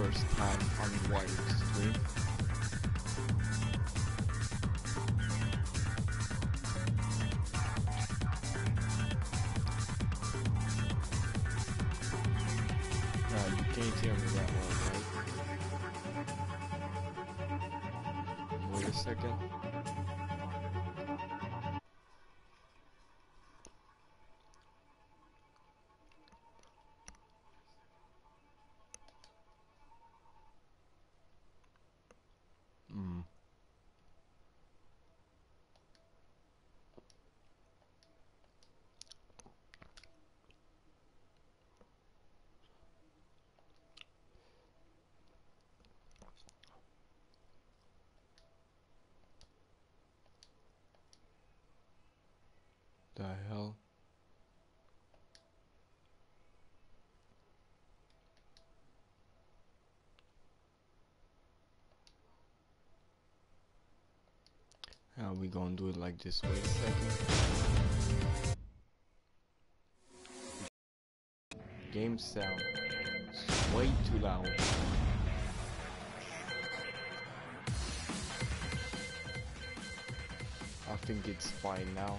first time on Wired Stream. You can't hear me that well, right? Wait a second. The hell? How are we gonna do it like this? Wait a second. Game sound is way too loud. I think it's fine now.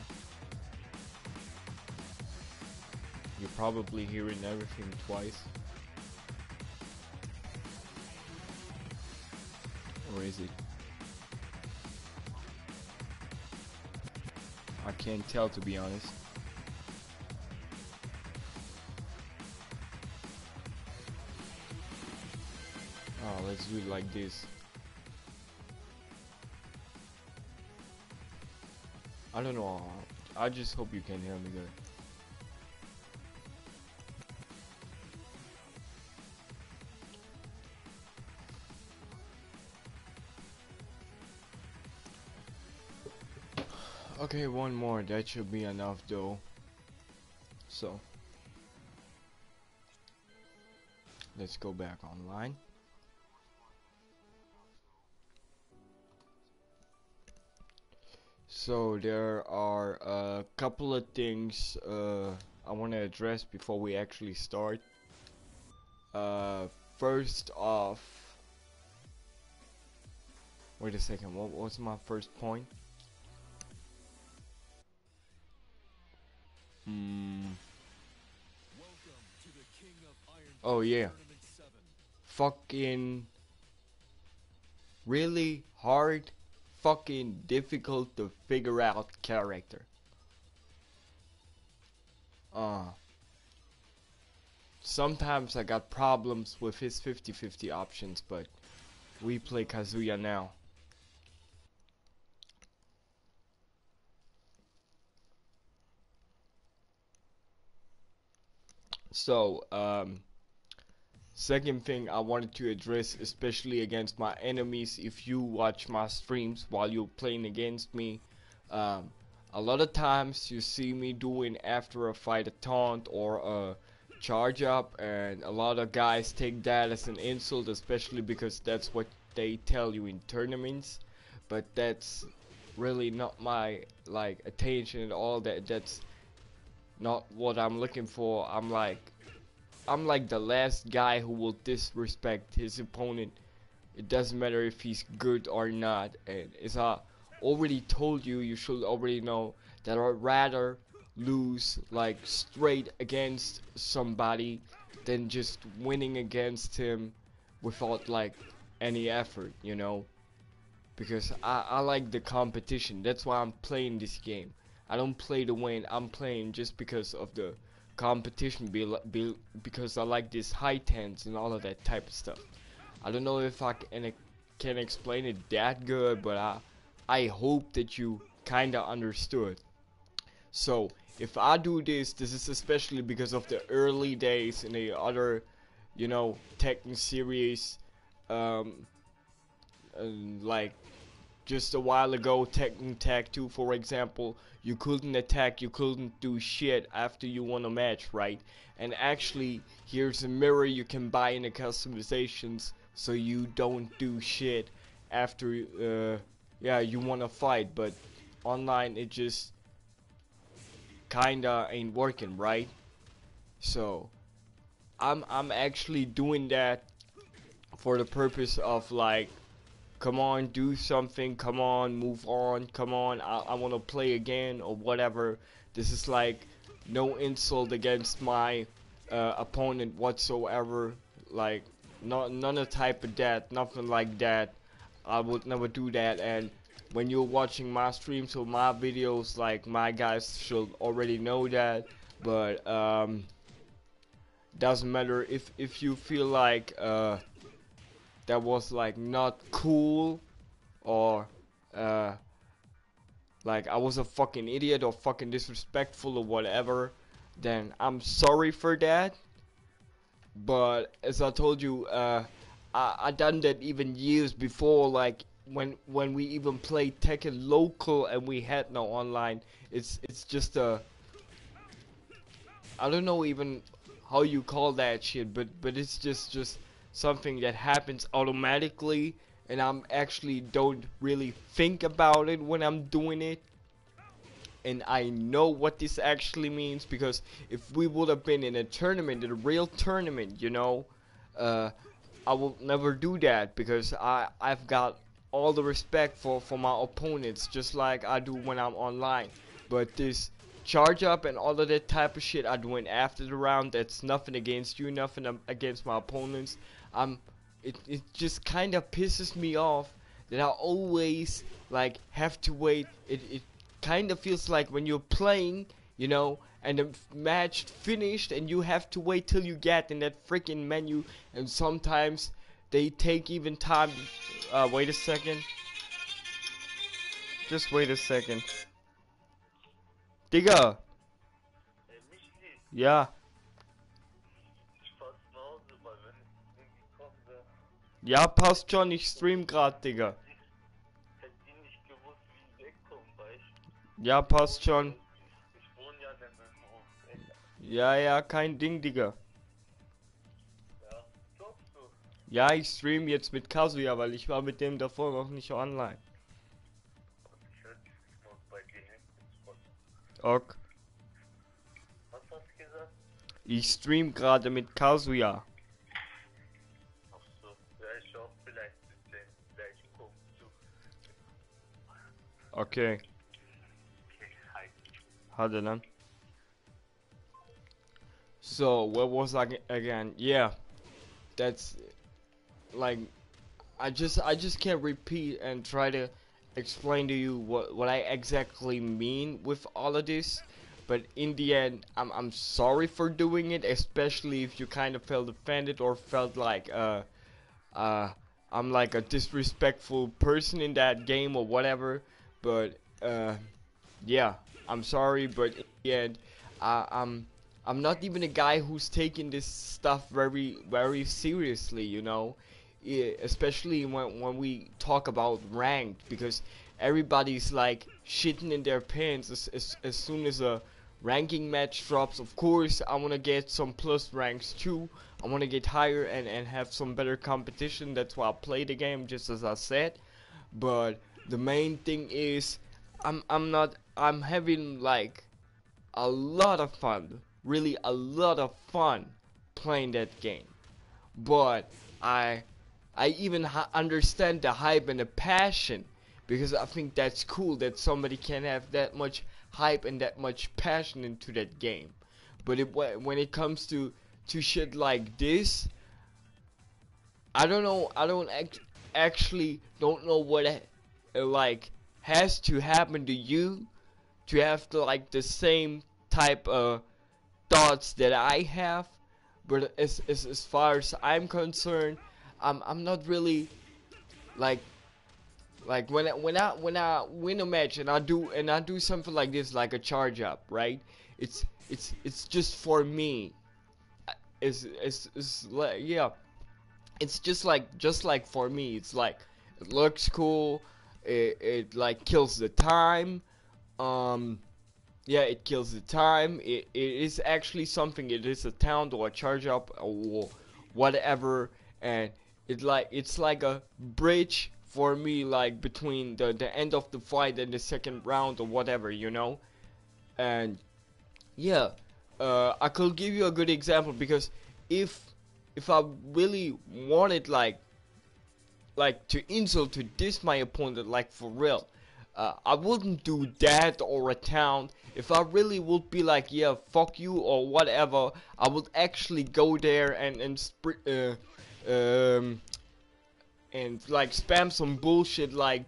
You're probably hearing everything twice. Or is it? I can't tell, to be honest. Oh, let's do it like this. I don't know. I just hope you can hear me good. Okay, one more. That should be enough though. So, let's go back online. So there are a couple of things I want to address before we actually start. First off, wait a second, what was my first point? Oh yeah, fucking really hard, fucking difficult to figure out character. Sometimes I got problems with his 50-50 options, but we play Kazuya now. So, second thing I wanted to address, especially against my enemies, if you watch my streams while you're playing against me, a lot of times you see me doing after a fight a taunt or a charge up, and a lot of guys take that as an insult, especially because that's what they tell you in tournaments. But that's really not my attention at all. That's not what I'm looking for. I'm like the last guy who will disrespect his opponent. It doesn't matter if he's good or not. And as I already told you, you should already know that I'd rather lose like straight against somebody than just winning against him without like any effort, you know? Because I like the competition. That's why I'm playing this game. I don't play to win. I'm playing just because of the competition, because I like this high tens and all of that type of stuff. I don't know if I can explain it that good, but I hope that you kinda understood. So if I do this is especially because of the early days in the other, you know, Tekken series, like just a while ago, Tekken Tag 2 for example, you couldn't attack, you couldn't do shit after you won a match, right? And actually, here's a mirror you can buy in the customizations, so you don't do shit after, yeah, you wanna fight, but online it just kinda ain't working, right? So, I'm actually doing that for the purpose of like, come on, do something, come on, move on, come on, I want to play again or whatever. This is like no insult against my opponent whatsoever. Like, none of type of that, nothing like that. I would never do that. And when you're watching my streams or my videos, like, my guys should already know that. But doesn't matter if you feel like that was like not cool, or like I was a fucking idiot or fucking disrespectful or whatever, then I'm sorry for that. But as I told you, I done that even years before, like when we even played Tekken local and we had no online. It's just a, I don't know even how you call that shit, but it's just something that happens automatically, and I'm actually don't really think about it when I'm doing it. And I know what this actually means, because if we would have been in a tournament, in a real tournament, you know, I will never do that, because I've got all the respect for my opponents, just like I do when I'm online. But this charge up and all of that type of shit I doing after the round, that's nothing against you, nothing against my opponents. It just kind of pisses me off that I always like have to wait. It kind of feels like when you're playing, you know, and the match finished and you have to wait till you get in that freaking menu, and sometimes they take even time. Wait a second. Just wait a second. Digga. Ja. Ja, passt schon, ich stream grad, Digga. Ja, passt schon. Ja, ja, kein Ding, Digga. Ja, ich stream jetzt mit Kazuya, weil ich war mit dem davor noch nicht online. Ok. Ich stream gerade mit Kazuya. Okay. Hadi lan. So, where was I again? Yeah. That's like, I just can't repeat and try to explain to you what I exactly mean with all of this. But in the end, I'm sorry for doing it, especially if you kind of felt offended or felt like I'm like a disrespectful person in that game or whatever. But yeah, I'm sorry, but in the end, I'm not even a guy who's taking this stuff very seriously, you know. Especially when we talk about ranked, because everybody's like shitting in their pants as soon as a ranking match drops. Of course, I want to get some plus ranks too. I want to get higher and have some better competition. That's why I play the game, just as I said. But the main thing is, I'm having like a lot of fun, really a lot of fun playing that game. But I even understand the hype and the passion, because I think that's cool that somebody can have that much hype and that much passion into that game. But when it comes to shit like this, I don't know. I don't actually don't know what like has to happen to you to have like the same type of thoughts that I have. But as far as I'm concerned, I'm not really like when I win a match and I do something like this, like a charge up, right? It's just for me. It's like, yeah, it's just like for me. It's like, it looks cool. It like kills the time. Yeah, it kills the time. It is actually something. It is a talent or a charge up or whatever, and it's like a bridge for me, like between the end of the fight and the second round or whatever, you know. And yeah, I could give you a good example, because if I really wanted like like to insult, to diss my opponent, like for real. I wouldn't do that or a town. If I really would be like, yeah, fuck you or whatever, I would actually go there and like spam some bullshit like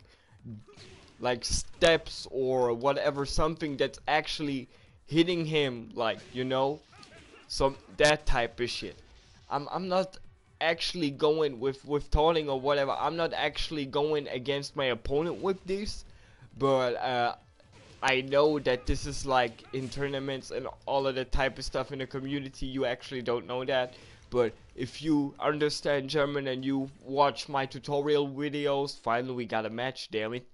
steps or whatever, something that's actually hitting him, like, you know, some that type of shit. I'm not actually going with taunting or whatever. I'm not actually going against my opponent with this, but I know that this is like in tournaments and all of the type of stuff in the community, you actually don't know that. But if you understand German and you watch my tutorial videos, finally we got a match, damn it.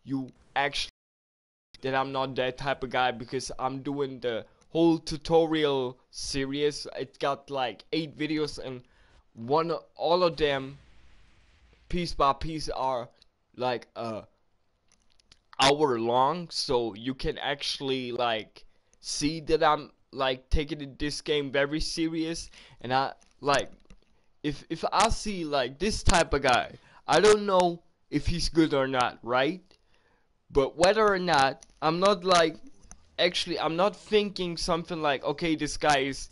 You actually that I'm not that type of guy, because I'm doing the whole tutorial series. It got like 8 videos, and all of them piece by piece are like hour long, so you can actually like see that I'm like taking this game very serious. And I like, if I see like this type of guy, I don't know if he's good or not, right? But whether or not, I'm not like, actually I'm not thinking something like, okay, this guy is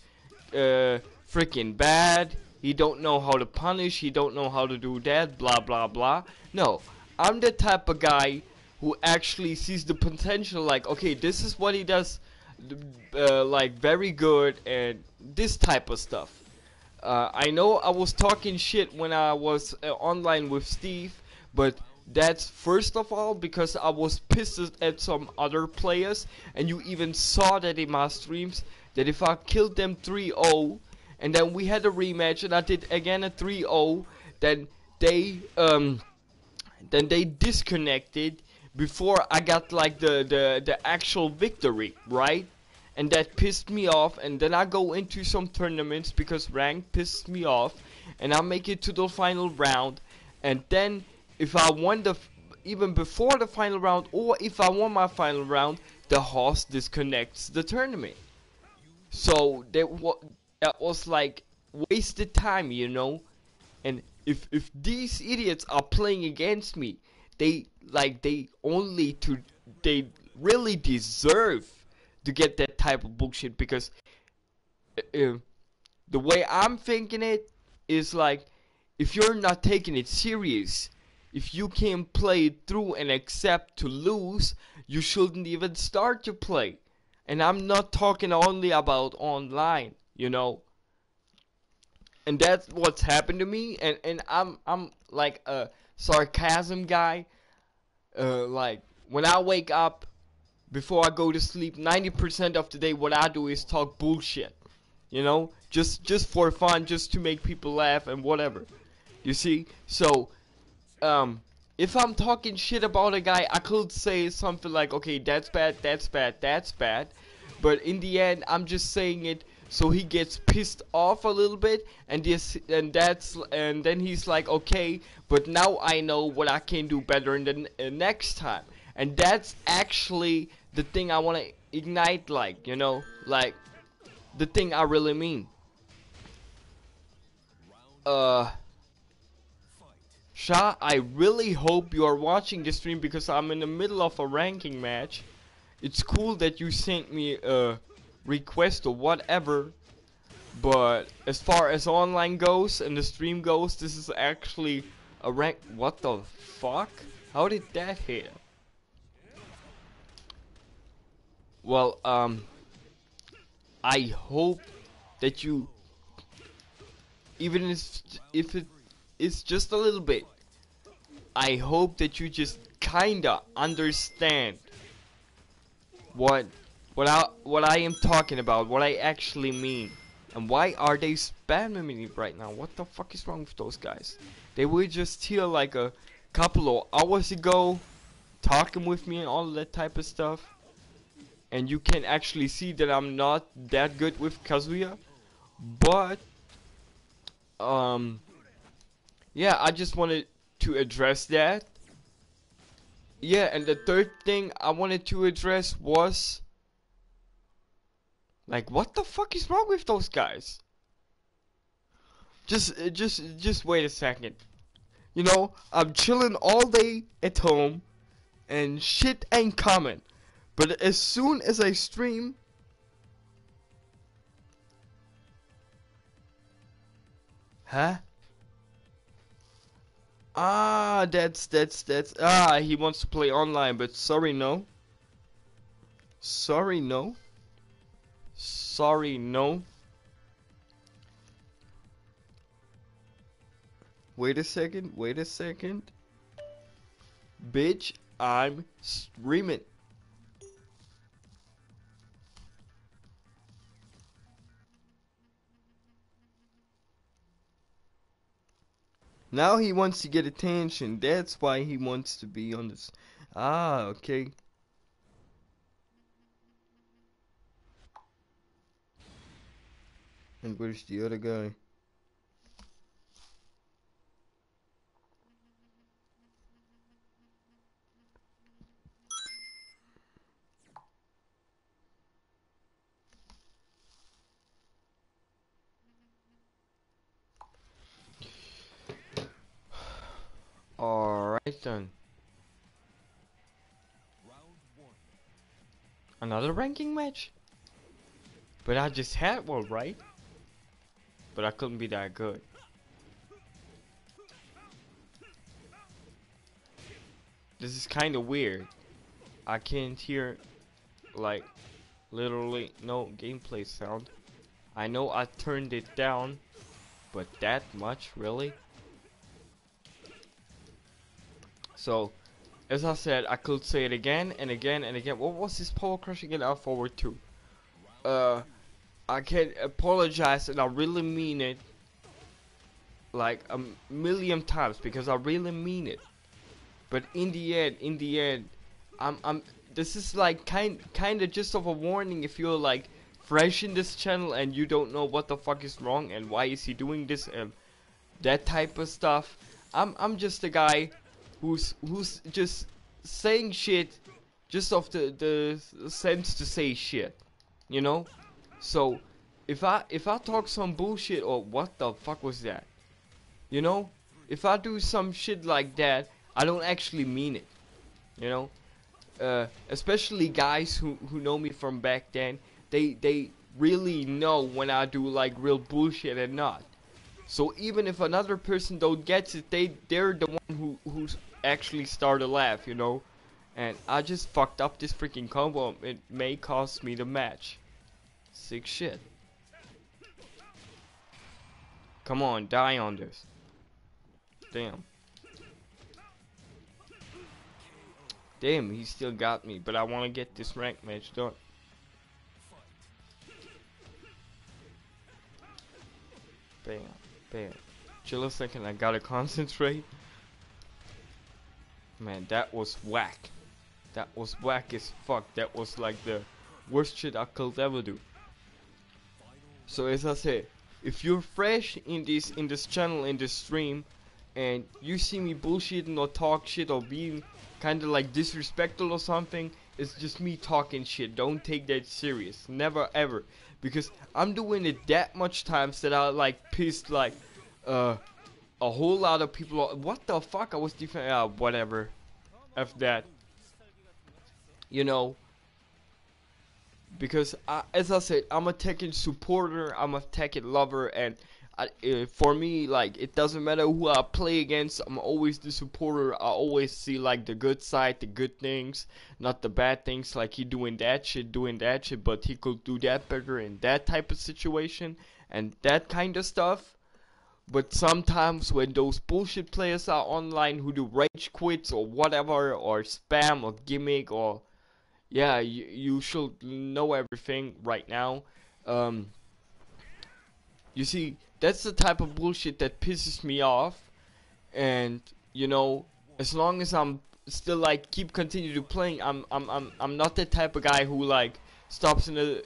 freaking bad, he don't know how to punish, he don't know how to do that, blah blah blah. No, I'm the type of guy who actually sees the potential, like, okay, this is what he does like very good, and this type of stuff. I know I was talking shit when I was online with Steve, but that's first of all because I was pissed at some other players, and you even saw that in my streams, that if I killed them 3-0, and then we had a rematch and I did again a 3-0, then they disconnected before I got like the actual victory, right? And that pissed me off, and then I go into some tournaments because rank pissed me off, and I make it to the final round, and then if I won even before the final round, or if I won my final round, the host disconnects the tournament. So that was like wasted time, you know. And if these idiots are playing against me, they they really deserve to get that type of bullshit, because the way I'm thinking it is like, if you're not taking it serious, if you can't play it through and accept to lose, you shouldn't even start to play. And I'm not talking only about online, you know. And that's what's happened to me, and I'm like a sarcasm guy. Like when I wake up, before I go to sleep, 90% of the day what I do is talk bullshit. You know, just for fun, just to make people laugh and whatever. You see? So, if I'm talking shit about a guy, I could say something like, okay, that's bad, that's bad, that's bad. But in the end, I'm just saying it so he gets pissed off a little bit, and then he's like, okay, but now I know what I can do better in the next time. And that's actually the thing I want to ignite, like, you know, like the thing I really mean. Sha, I really hope you are watching this stream, because I'm in the middle of a ranking match. It's cool that you sent me a request or whatever, but as far as online goes and the stream goes, this is actually a rank. What the fuck? How did that hit? Well, I hope that you, even if it is just a little bit, I hope that you just kinda understand what I am talking about, what I actually mean. And why are they spamming me right now? What the fuck is wrong with those guys? They were just here like a couple of hours ago, talking with me and all that type of stuff. And you can actually see that I'm not that good with Kazuya. But yeah, I just wanted to address that. Yeah, and the third thing I wanted to address was, like, what the fuck is wrong with those guys? Just wait a second. You know, I'm chilling all day at home and shit ain't coming. But as soon as I stream, huh? He wants to play online, but sorry, no. Sorry, no. Sorry, no. Wait a second, wait a second. Bitch, I'm streaming. Now he wants to get attention. That's why he wants to be on this. Ah, okay. And where's the other guy? Alright then. Another ranking match? But I just had one, right? But I couldn't be that good. This is kind of weird. I can't hear, like, literally no gameplay sound. I know I turned it down, but that much, really? So, as I said, I could say it again and again and again. What was this power crush again? I'll forward to. I can apologize and I really mean it. Like a million times because I really mean it. But in the end, this is like kind of just of a warning if you're like fresh in this channel and you don't know what the fuck is wrong and why is he doing this and that type of stuff. I'm just a guy who's just saying shit just of the sense to say shit, you know? So if I talk some bullshit or what the fuck was that? You know? If I do some shit like that, I don't actually mean it. You know? Especially guys who know me from back then, they really know when I do like real bullshit and not. So even if another person don't get it, they're the one who's actually start a laugh, you know? And I just fucked up this freaking combo. It may cost me the match. Sick shit. Come on, die on this. Damn. Damn, he still got me, but I want to get this rank match done. Bam, bam. Chill a second, I gotta concentrate. Man, that was whack. That was whack as fuck. That was like the worst shit I could ever do. So as I said, if you're fresh in this channel, in this stream, and you see me bullshitting or talk shit or being kind of like disrespectful or something, it's just me talking shit. Don't take that serious. Never ever. Because I'm doing it that much times that I like pissed like a whole lot of people off. What the fuck? I was different. Whatever. F that. You know. Because as I said, I'm a Tekken supporter. I'm a Tekken lover, and for me, like, it doesn't matter who I play against. I'm always the supporter. I always see like the good side, the good things, not the bad things. Like he doing that shit, but he could do that better in that type of situation and that kind of stuff. But sometimes when those bullshit players are online who do rage quits or whatever, or spam or gimmick, or yeah, you should know everything right now. You see, that's the type of bullshit that pisses me off. And you know, as long as I'm still like continue to playing, I'm not that type of guy who like stops in the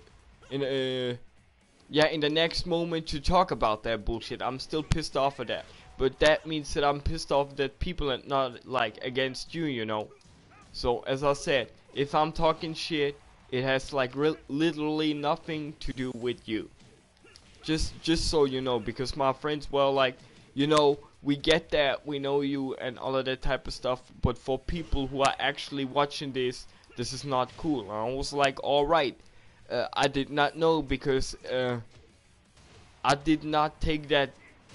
next moment to talk about that bullshit. I'm still pissed off of that. But that means that I'm pissed off that people are not like against you, you know. So as I said, if I'm talking shit, it has like literally nothing to do with you. Just so you know, because my friends, well, like, You know, we get that, we know you and all of that type of stuff, but for people who are actually watching this, this is not cool. And I was like, alright, I did not know because I did not take that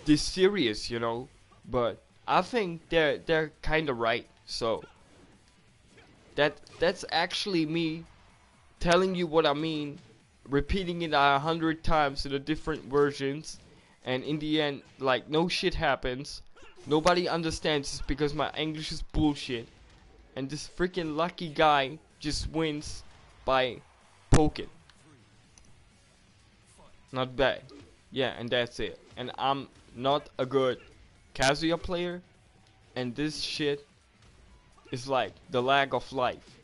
this serious, you know. But I think they're kind of right. So that's actually me telling you what I mean, repeating it 100 times in the different versions, and in the end, like, no shit happens. Nobody understands this because my English is bullshit, and this freaking lucky guy just wins by poking. Not bad. Yeah, and that's it. And I'm not a good Kazuya player, and this shit is like the lag of life.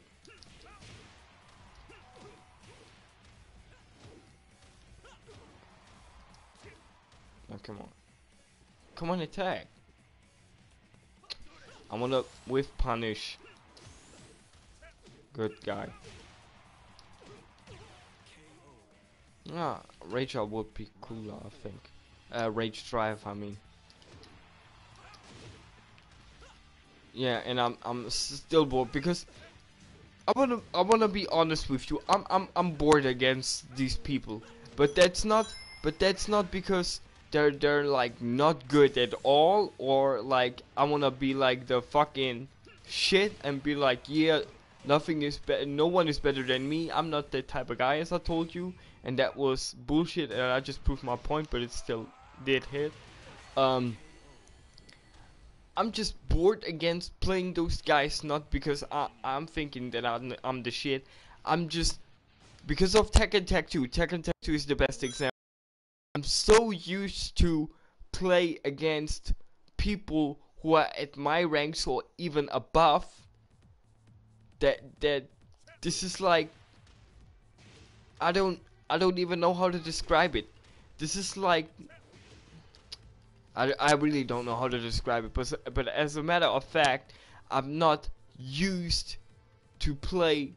Oh, come on. Come on, attack. I wanna whiff punish. Good guy. Ah, Rage Out would be cooler, I think. Rage Drive, I mean. Yeah, and I'm still bored because I wanna be honest with you. I'm bored against these people, but that's not because they're like not good at all, or like I wanna be like the fucking shit and be like, yeah, nothing is better, no one is better than me. I'm not that type of guy, as I told you, and that was bullshit, and I just proved my point, but it still did hit. I'm just bored against playing those guys, not because I'm thinking that I'm the shit. I'm just because of Tekken Tech 2. Tekken Tech 2 is the best example. I'm so used to play against people who are at my ranks or even above that this is like I don't even know how to describe it. This is like I really don't know how to describe it, but as a matter of fact, I'm not used to play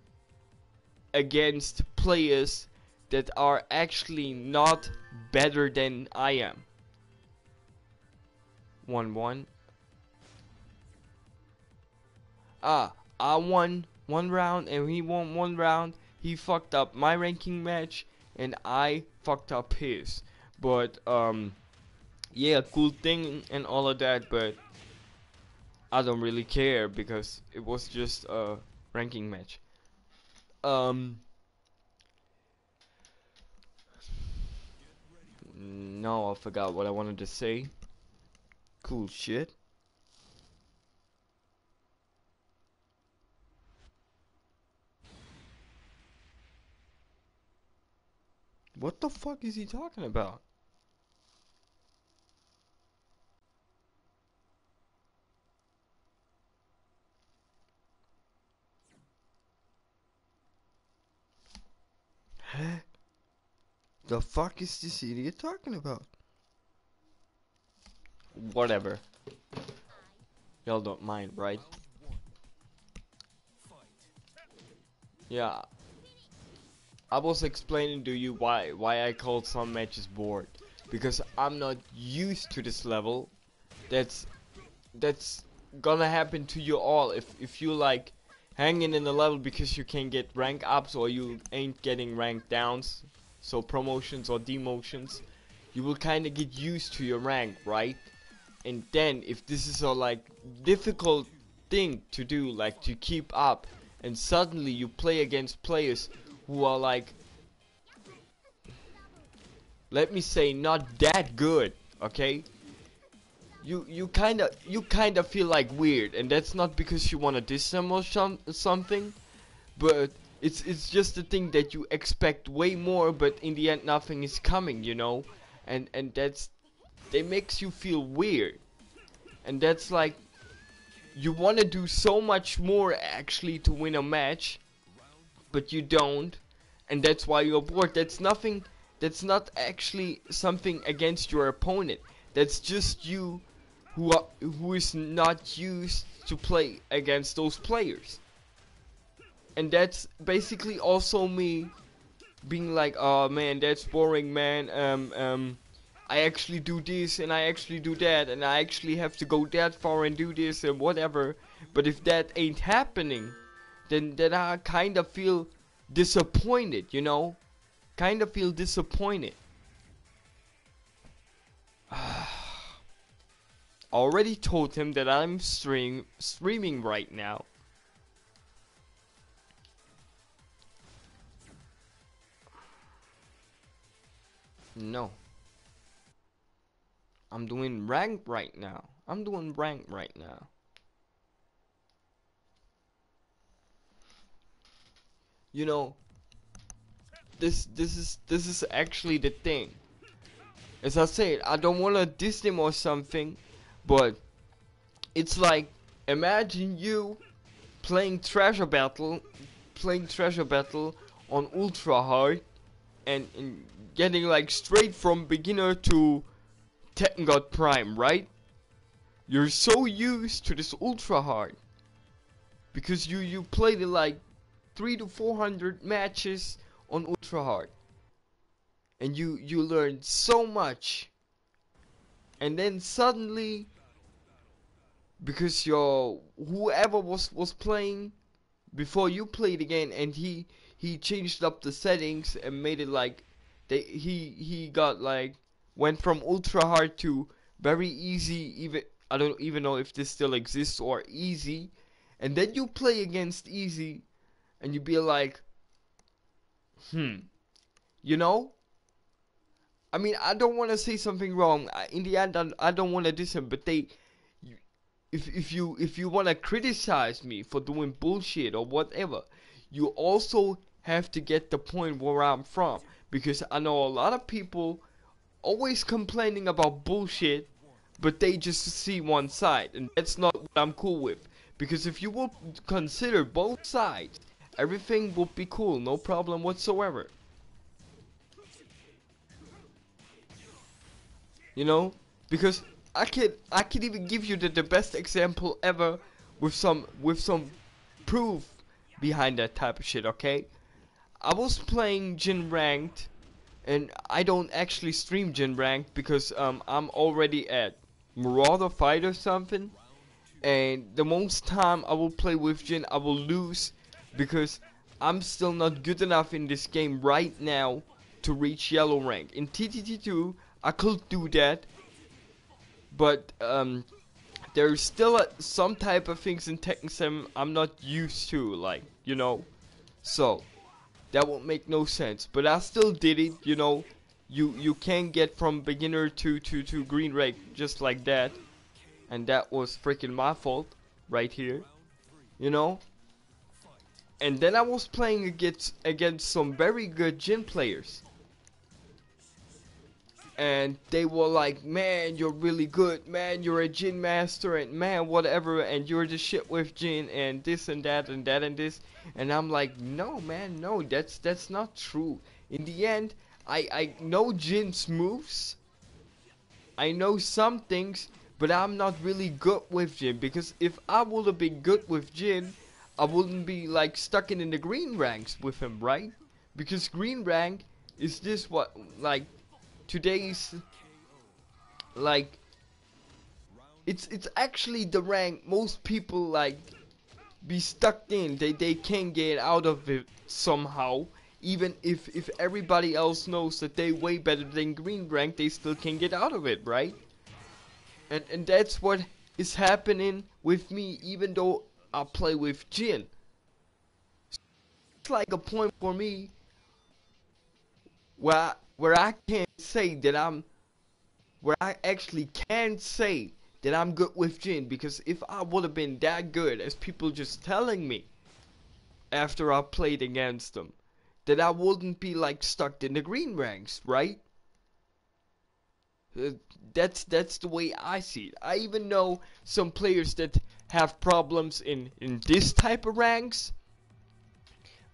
against players that are actually not better than I am. 1-1. I won one round and he won one round. He fucked up my ranking match and I fucked up his. But yeah, cool thing and all of that, but I don't really care because it was just a ranking match. No, I forgot what I wanted to say. Cool shit. What the fuck is he talking about? Huh? The fuck is this idiot talking about? Whatever. Y'all don't mind, right? Yeah. I was explaining to you why I called some matches bored. Because I'm not used to this level. That's gonna happen to you all if you like hanging in the level because you can get rank ups or you ain't getting rank downs, so promotions or demotions. You will kinda get used to your rank, right? And then if this is a like difficult thing to do, like to keep up, and suddenly you play against players who are like, let me say, not that good, okay? You kind of feel like weird, and that's not because you want to diss them or something, but it's just the thing that you expect way more, but in the end nothing is coming, you know, and that makes you feel weird, and that's like you want to do so much more actually to win a match, but you don't, and that's why you're bored. That's nothing. That's not actually something against your opponent. That's just you who is not used to play against those players. And that's basically also me being like, oh man, that's boring, man. I actually do this and I actually do that and I actually have to go that far and do this and whatever. But if that ain't happening, then I kind of feel disappointed, you know? Kind of feel disappointed. Already told him that I'm streaming right now. No. I'm doing rank right now. I'm doing rank right now. You know, this is actually the thing. As I said, I don't want to diss him or something, but it's like, imagine you playing treasure battle on ultra hard and getting like straight from beginner to Tekken God Prime, right? You're so used to this ultra hard because you played it like 300 to 400 matches on ultra hard, and you learned so much, and then suddenly, because your whoever was playing before you played again, and he changed up the settings and made it like he got like went from ultra hard to very easy. Even I don't even know if this still exists, or easy, and then you play against easy and you be like, you know, I mean, I don't want to say something wrong. In the end, I don't want to diss him, but if you want to criticize me for doing bullshit or whatever, you also have to get the point where I'm from, because I know a lot of people always complaining about bullshit, but they just see one side, and that's not what I'm cool with. Because if you will consider both sides, everything will be cool, no problem whatsoever. You know, because I could even give you the best example ever with some proof behind that type of shit. Okay, I was playing Jin ranked, and I don't actually stream Jin ranked because I'm already at Marauder Fight or something, and the most time I will play with Jin I will lose because I'm still not good enough in this game right now to reach yellow rank. In TTT2 I could do that, but there's still some type of things in Tekken 7 I'm not used to, like, you know, so that won't make no sense. But I still did it, you know. You can get from beginner to green rank just like that, and that was freaking my fault right here, you know. And then I was playing against some very good Jin players, and they were like, man, you're really good, man, you're a Jin master, and man, whatever, and you're the shit with Jin, and this and that and that and this. And I'm like, no man, no, that's not true. In the end, I know Jin's moves, I know some things, but I'm not really good with Jin, because if I would have been good with Jin, I wouldn't be like stuck in the green ranks with him, right? Because green rank is this what, like, today's, like, it's actually the rank most people like be stuck in. They can't get out of it somehow. Even if everybody else knows that they way better than green rank, they still can't get out of it, right? And that's what is happening with me, even though I play with Jin. It's like a point for me where I can't say that where I actually can say that I'm good with Jin, because if I would have been that good as people just telling me after I played against them, that I wouldn't be like stuck in the green ranks, right? That's the way I see it. I even know some players that have problems in this type of ranks,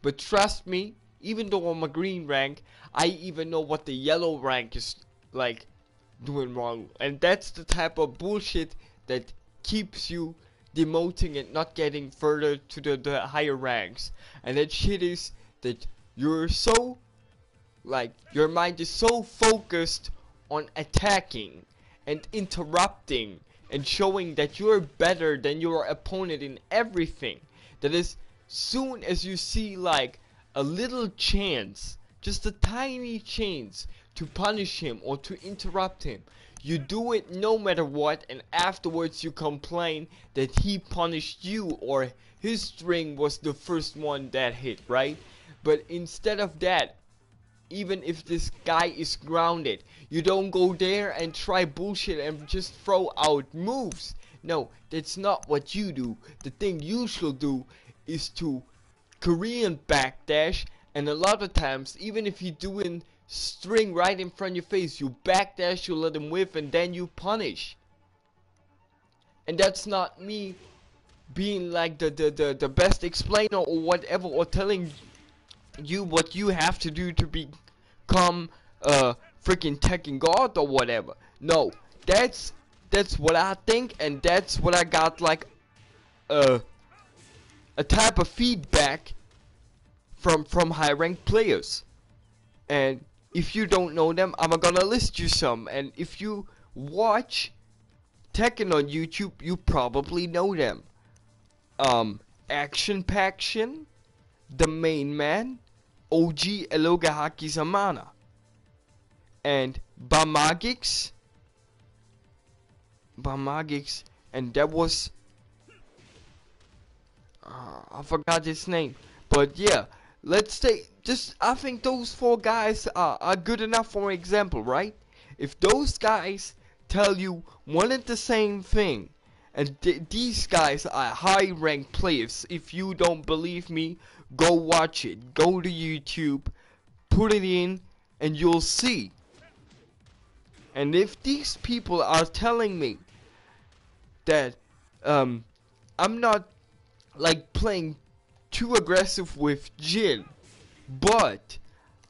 but trust me, even though I'm a green rank, I even know what the yellow rank is like doing wrong, and that's the type of bullshit that keeps you demoting and not getting further to the higher ranks. And that shit is that you're so, like, your mind is so focused on attacking and interrupting and showing that you're better than your opponent in everything. That is, soon as you see like a little chance, just a tiny chance to punish him or to interrupt him, you do it no matter what, and afterwards you complain that he punished you or his string was the first one that hit, right? But instead of that, even if this guy is grounded, you don't go there and try bullshit and just throw out moves. No, that's not what you do. The thing you should do is to Korean backdash, and a lot of times, even if you're doing string right in front of your face, you backdash, you let him whiff, and then you punish. And that's not me being like the best explainer or whatever, or telling you what you have to do to become a freaking Tekken god or whatever. No, that's what I think, and that's what I got like a type of feedback from high ranked players. And if you don't know them, I'm gonna list you some, and if you watch Tekken on YouTube, you probably know them. Action Paction, the main man, OG Elogahaki Samana, and Bamagix, and that was I forgot his name, but yeah, let's say just I think those four guys are good enough for an example, right? If those guys tell you one and the same thing, and these guys are high ranked players, if you don't believe me, go watch it. Go to YouTube, put it in, and you'll see. And if these people are telling me that I'm not like playing too aggressive with Jin, but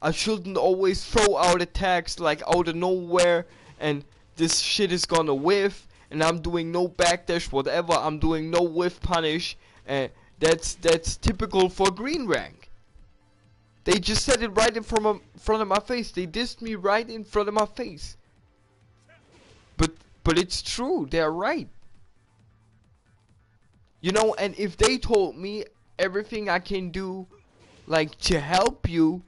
I shouldn't always throw out attacks like out of nowhere and this shit is gonna whiff, and I'm doing no backdash whatever, I'm doing no whiff punish, and that's typical for green rank. They just said it right in front of my face. They dissed me right in front of my face. But it's true, they're right. You know, and if they told me everything I can do like to help you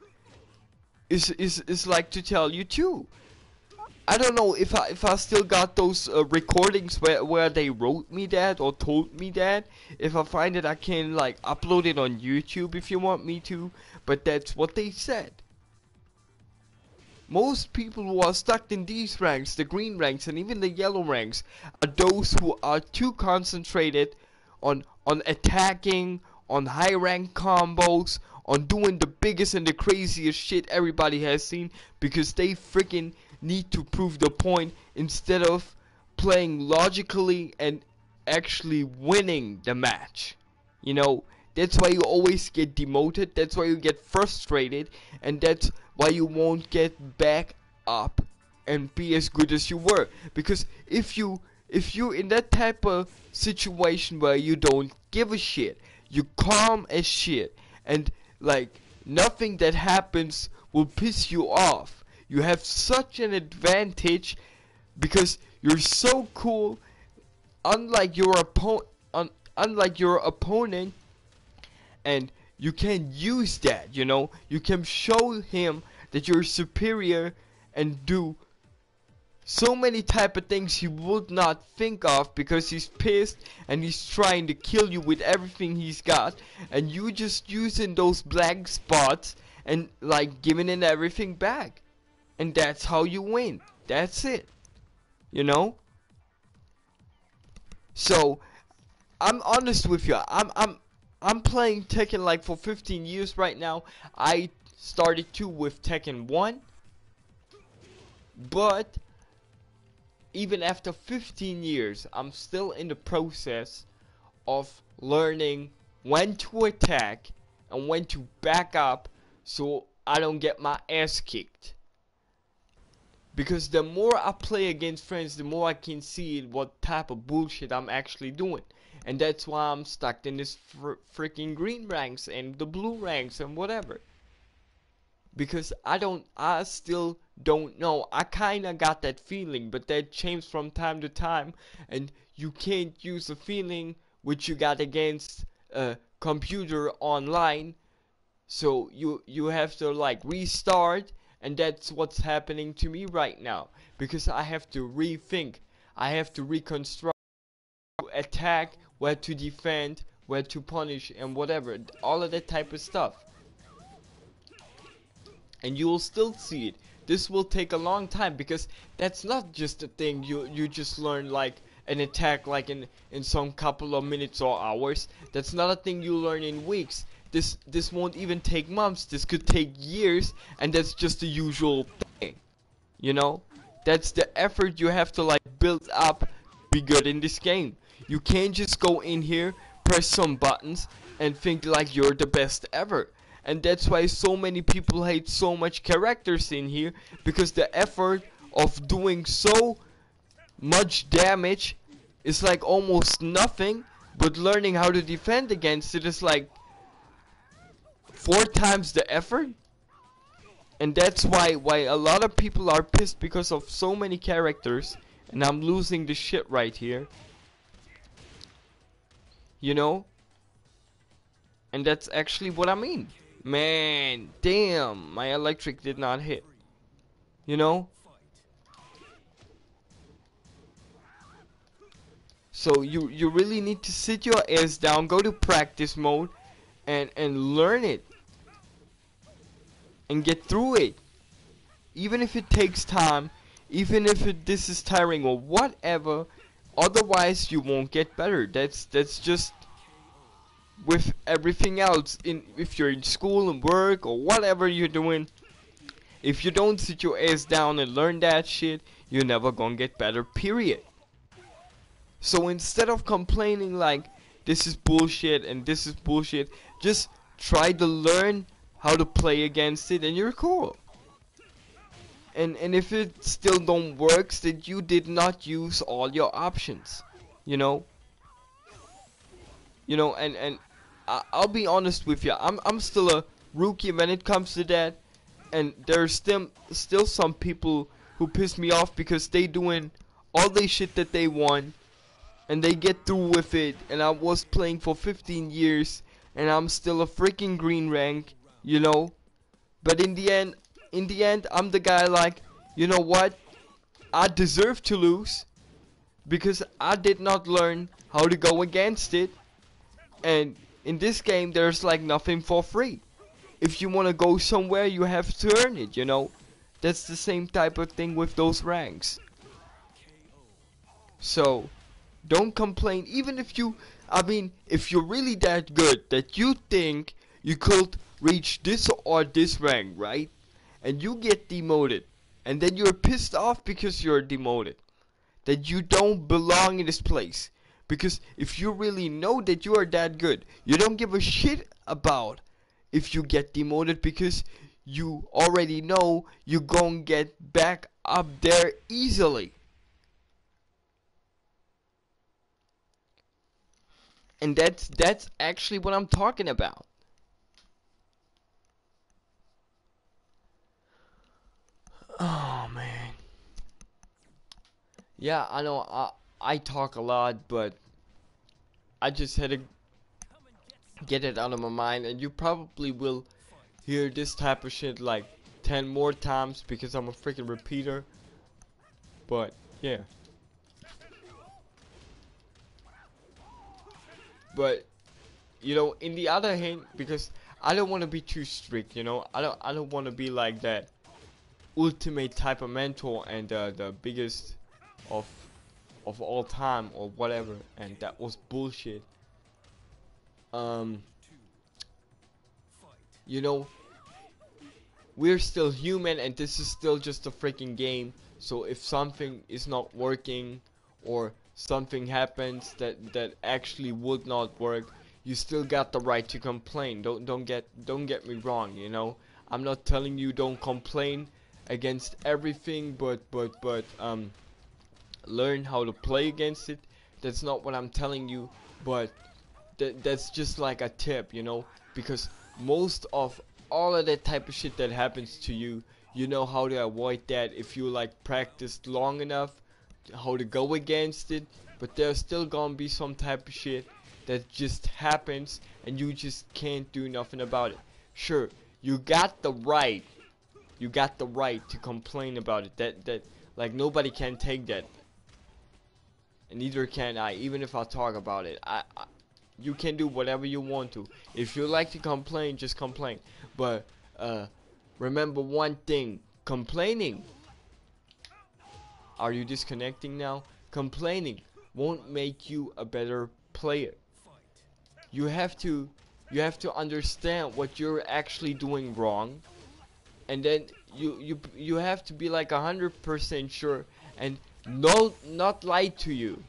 is like to tell you too. I don't know if I still got those recordings where they wrote me that or told me that. If I find it, I can like upload it on YouTube if you want me to, but that's what they said. Most people who are stuck in these ranks, the green ranks and even the yellow ranks, are those who are too concentrated on attacking, on high rank combos, on doing the biggest and the craziest shit everybody has seen, because they freaking need to prove the point instead of playing logically and actually winning the match. You know, that's why you always get demoted, that's why you get frustrated, and that's why you won't get back up and be as good as you were. Because if you're in that type of situation where you don't give a shit, you calm as shit, and like nothing that happens will piss you off, you have such an advantage because you're so cool, unlike your opponent, and you can use that, you know, you can show him that you're superior and do so many type of things he would not think of because he's pissed and he's trying to kill you with everything he's got, and you just using those blank spots and like giving it everything back, and that's how you win. That's it, you know. So I'm honest with you, I'm playing Tekken like for 15 years right now. I started too with Tekken 1, but even after 15 years, I'm still in the process of learning when to attack and when to back up so I don't get my ass kicked. Because the more I play against friends, the more I can see what type of bullshit I'm actually doing. And that's why I'm stuck in this freaking green ranks and the blue ranks and whatever. Because I still don't know. I kinda got that feeling, but that changes from time to time, and you can't use a feeling which you got against a computer online. So you have to like restart, and that's what's happening to me right now, because I have to rethink, I have to reconstruct, attack, where to defend, where to punish, and whatever, all of that type of stuff. And you will still see it. This will take a long time, because that's not just a thing you just learn like an attack like in some couple of minutes or hours. That's not a thing you learn in weeks. This won't even take months. This could take years, and that's just the usual thing. You know? That's the effort you have to like build up to be good in this game. You can't just go in here, press some buttons, and think like you're the best ever. And that's why so many people hate so much characters in here, because the effort of doing so much damage is like almost nothing, but learning how to defend against it is like 4 times the effort. And that's why a lot of people are pissed because of so many characters, and I'm losing the shit right here. You know? And that's actually what I mean. Man, damn, my electric did not hit. You know? So you really need to sit your ass down, go to practice mode, and learn it. And get through it. Even if it takes time, even if this is tiring or whatever, otherwise you won't get better. That's just with everything else. If you're in school and work or whatever you're doing, if you don't sit your ass down and learn that shit, you're never gonna get better, period. So instead of complaining like this is bullshit and this is bullshit, just try to learn how to play against it, and you're cool. And if it still don't work, then you did not use all your options, you know. And I'll be honest with you, I'm still a rookie when it comes to that, and there's still some people who piss me off because they doing all the shit that they want, and they get through with it, and I was playing for 15 years, and I'm still a freaking green rank, you know. But in the end, I'm the guy like, you know what? I deserve to lose, because I did not learn how to go against it. And in this game, there's like nothing for free. If you want to go somewhere, you have to earn it, you know. That's the same type of thing with those ranks. So, don't complain, even if if you're really that good that you think you could reach this or this rank, right? And you get demoted, and then you're pissed off because you're demoted, that you don't belong in this place. Because if you really know that you are that good, you don't give a shit about if you get demoted, because you already know you're gonna get back up there easily. And that's actually what I'm talking about. Oh man. Yeah, I know I talk a lot, but I just had to get it out of my mind, and you probably will hear this type of shit like 10 more times because I'm a freaking repeater. But yeah. But you know, in the other hand, because I don't want to be too strict, you know, I don't want to be like that ultimate type of mentor and the biggest of all time or whatever, and that was bullshit. You know, we're still human, and this is still just a freaking game. So if something is not working, or something happens that actually would not work, you still got the right to complain. Don't get me wrong, you know. I'm not telling you don't complain against everything, but learn how to play against it. That's not what I'm telling you, but that's just like a tip, you know, because most of all of that type of shit that happens to you, you know how to avoid that if you like practiced long enough how to go against it. But there's still gonna be some type of shit that just happens and you just can't do nothing about it. Sure, you got the right to complain about it. That like nobody can take that, and neither can I. Even if I talk about it, you can do whatever you want to. If you like to complain, just complain. But remember one thing: complaining. Are you disconnecting now? Complaining won't make you a better player. You have to understand what you're actually doing wrong, and then you have to be like 100% sure and not lie to you.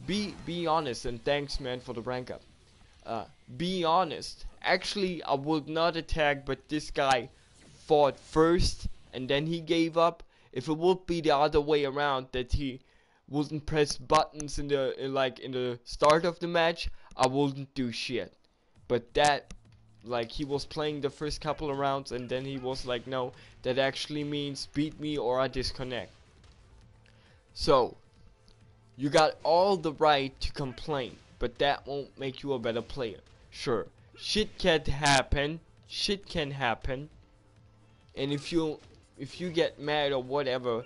Be honest, and thanks man for the rank up. Be honest. Actually, I would not attack, but this guy fought first and then he gave up. If it would be the other way around, that he wouldn't press buttons in the start of the match, I wouldn't do shit. But that, like, he was playing the first couple of rounds and then he was like, no, that actually means beat me or I disconnect. So you got all the right to complain, but that won't make you a better player. Sure, shit can happen, and if you get mad or whatever,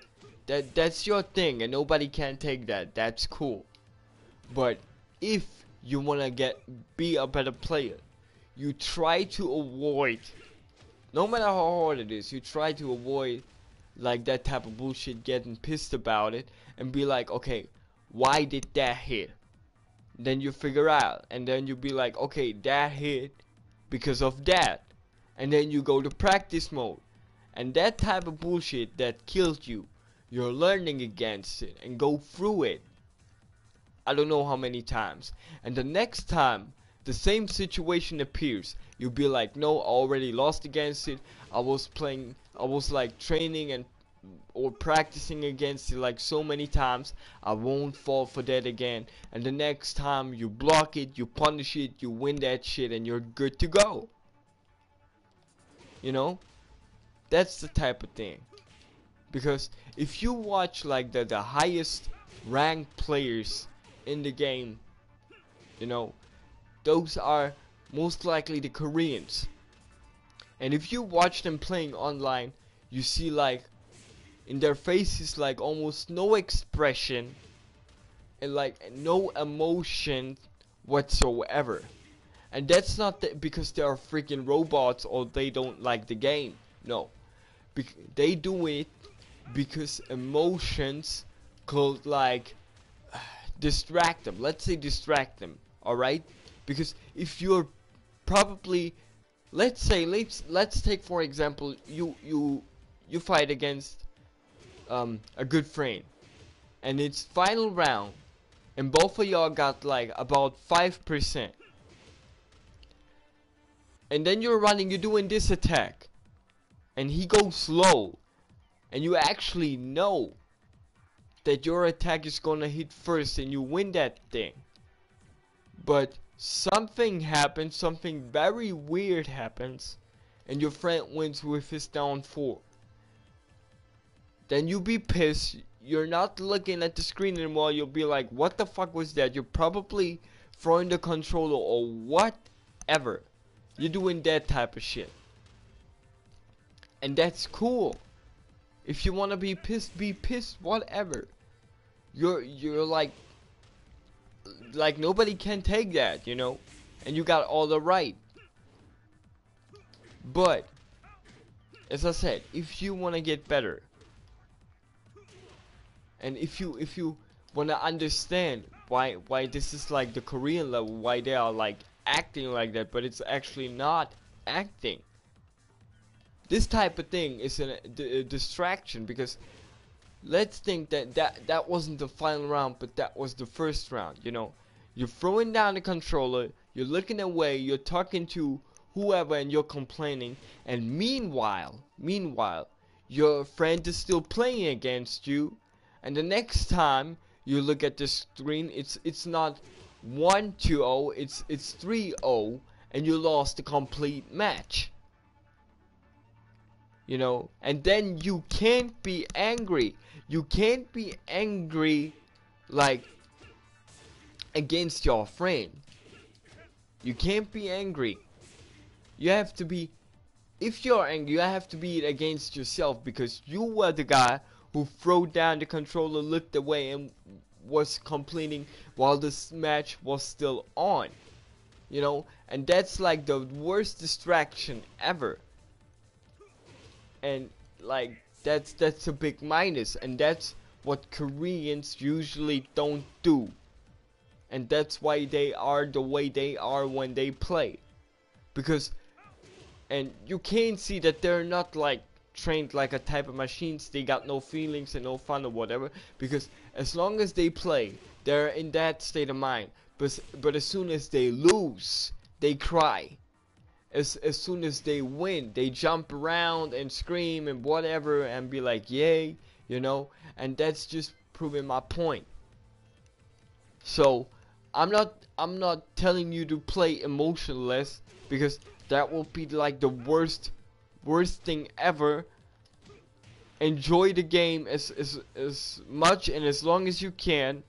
that's your thing and nobody can take that. That's cool. But if you wanna be a better player, you try to avoid, no matter how hard it is, you try to avoid like that type of bullshit, getting pissed about it and be like, okay, why did that hit? Then you figure out, and then you be like, okay, that hit because of that, and then you go to practice mode. And that type of bullshit that killed you, you're learning against it and go through it I don't know how many times, and the next time the same situation appears, you'll be like, no, I already lost against it. I was like training and or practicing against it like so many times. I won't fall for that again. And the next time you block it, you punish it, you win that shit, and you're good to go. You know, that's the type of thing. Because if you watch like the highest ranked players in the game, you know, those are most likely the Koreans. And if you watch them playing online, you see like in their faces like almost no expression and like no emotion whatsoever. And that's not because they are freaking robots or they don't like the game. No, they do it because emotions could like distract them. Let's say distract them, alright? Because if you're probably, let's take for example, you fight against a good friend, and it's final round, and both of y'all got like about 5%, and then you're doing this attack, and he goes slow, and you actually know that your attack is gonna hit first and you win that thing. But something happens, something very weird happens, and your friend wins with his down 4. Then you be pissed, you're not looking at the screen anymore, you'll be like, what the fuck was that? You're probably throwing the controller or whatever. You're doing that type of shit. And that's cool. If you wanna be pissed, whatever. You're like nobody can take that, you know, and you got all the right. But as I said, if you wanna get better, and if you wanna understand why this is like the Korean level, why they are like acting like that, but it's actually not acting. This type of thing is a distraction, because let's think that wasn't the final round, but that was the first round, you know. You're throwing down the controller, you're looking away, you're talking to whoever, and you're complaining, and meanwhile, your friend is still playing against you, and the next time you look at the screen, it's not 1-0, it's 3-0, and you lost the complete match. you know, and then you can't be angry. You can't be angry like against your friend. You can't be angry. You have to be, if you're angry, you have to be against yourself, because you were the guy who threw down the controller, looked away, and was complaining while this match was still on. You know, and that's like the worst distraction ever. And like that's a big minus, and that's what Koreans usually don't do. And that's why they are the way they are when they play. Because, and you can see that they're not like trained like a type of machines. They got no feelings and no fun or whatever, because as long as they play, they're in that state of mind. But as soon as they lose, they cry. As soon as they win, they jump around and scream and whatever and be like, yay, you know. And that's just proving my point. So I'm not telling you to play emotionless, because that will be like the worst thing ever. Enjoy the game as much and as long as you can,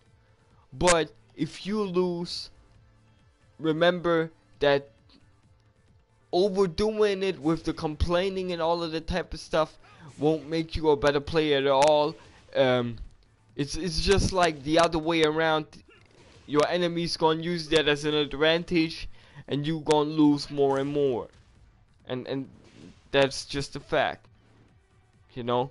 but if you lose, remember that overdoing it with the complaining and all of that type of stuff won't make you a better player at all. It's just like the other way around. Your enemy's gonna use that as an advantage, and you gonna lose more and more. And that's just a fact, you know.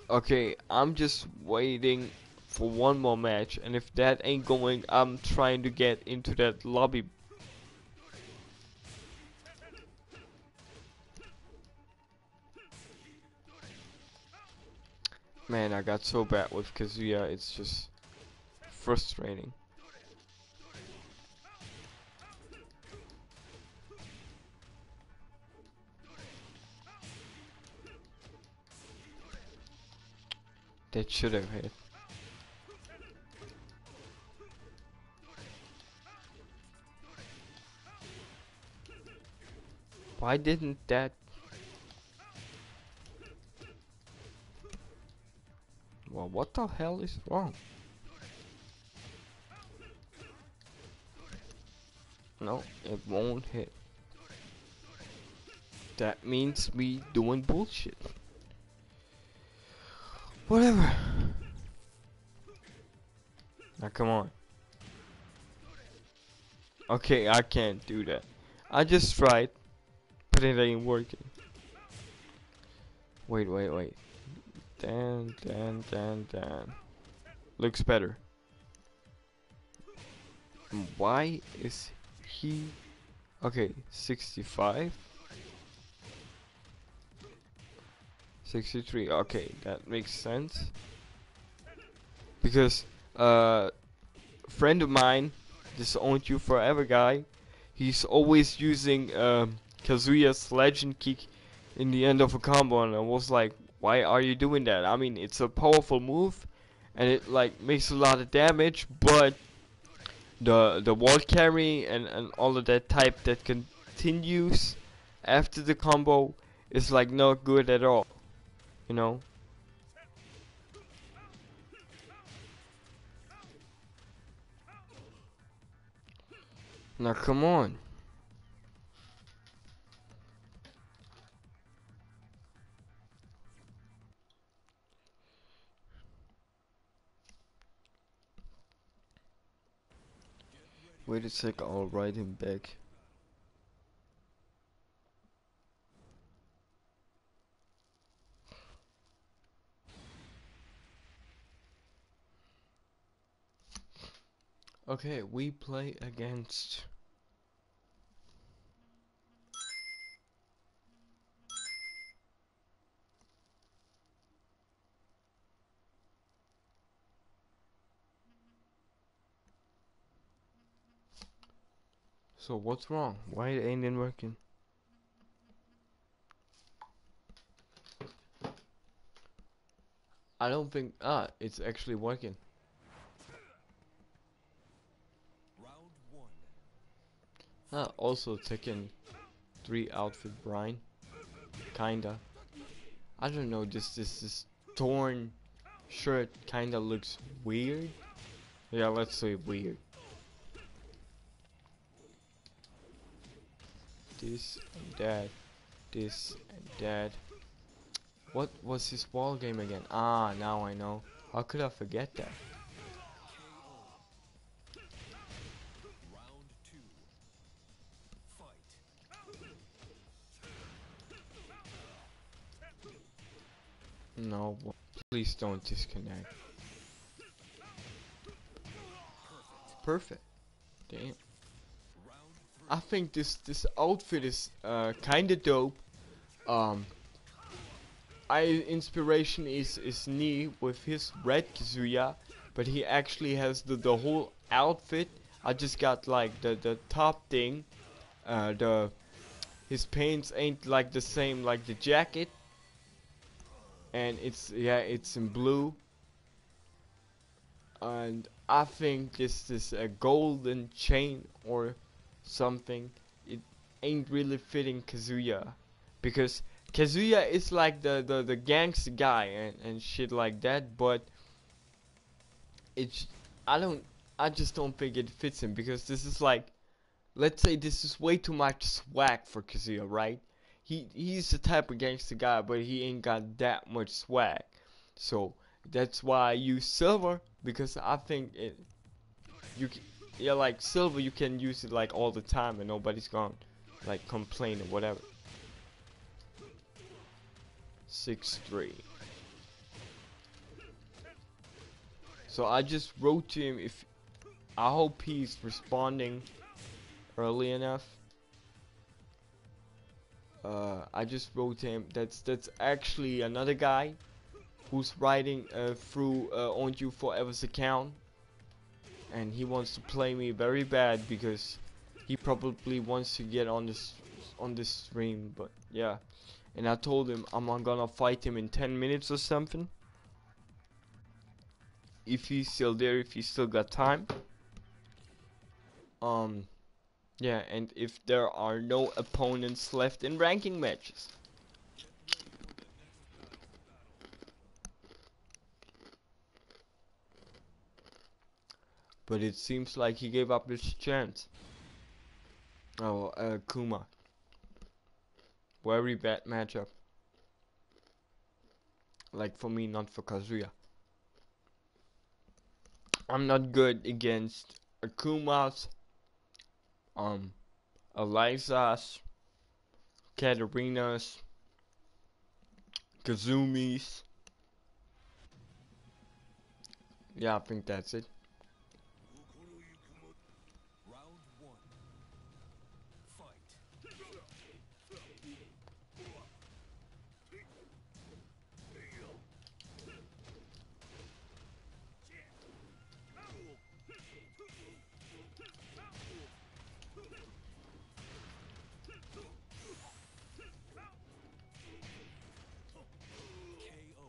Okay, I'm just waiting for one more match, and if that ain't going, I'm trying to get into that lobby. Man, I got so bad with Kazuya, it's just frustrating. That should have hit. Why didn't that? Well, what the hell is wrong? No, it won't hit. That means me doing bullshit. Whatever. Now come on. Okay, I can't do that. I just tried, but it ain't working. Wait. Dan. Looks better. Why is he... Okay, 65. 63. Okay, that makes sense. Because a friend of mine, this Owned You Forever guy, he's always using Kazuya's legend kick in the end of a combo, and I was like, why are you doing that? I mean, it's a powerful move, and it like makes a lot of damage, but the wall carry and all of that type that continues after the combo is like not good at all, you know. Now come on. Wait a sec, I'll write him back. Okay, we play against... So what's wrong? Why it ain't working? I don't think... it's actually working. Round one. Also Tekken 3 outfit Brian. Kinda. I don't know, this torn shirt kinda looks weird. Yeah, let's say weird. This and that. This and that. What was his ball game again? Ah, now I know. How could I forget that? No, please don't disconnect. Perfect. Damn. I think this outfit is kinda dope. Um, inspiration is Nee with his red Kazuya, but he actually has the whole outfit. I just got like the top thing. The his pants ain't like the same like the jacket, and it's in blue. And I think this is a golden chain or something. It ain't really fitting Kazuya, because Kazuya is like the gangster guy and shit like that, but it's I don't I just don't think it fits him, because this is like, let's say this is way too much swag for Kazuya, right? He's the type of gangster guy, but he ain't got that much swag. So that's why I use silver, because I think yeah, like silver you can use it like all the time and nobody's gonna like complain or whatever. 6-3. So I just wrote to him, if I hope he's responding early enough. I just wrote to him. That's actually another guy who's writing through On You Forever's account, and he wants to play me very bad because he probably wants to get on this stream. But yeah, and I told him I'm gonna fight him in 10 minutes or something, if he's still there, if he's still got time. Yeah, and if there are no opponents left in ranking matches. But it seems like he gave up his chance. Oh, Kuma. Very bad matchup. Like for me, not for Kazuya. I'm not good against Akumas, Eliza's, Katarina's, Kazumi's. Yeah, I think that's it.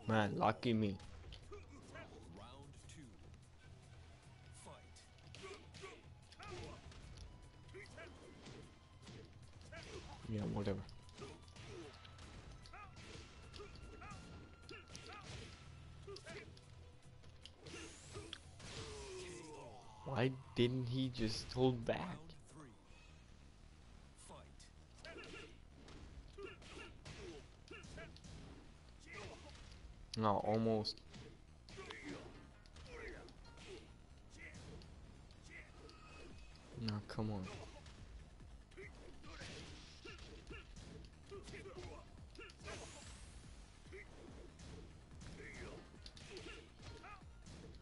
Man, lucky me. Yeah, whatever. Why didn't he just hold back? No, almost. No, come on.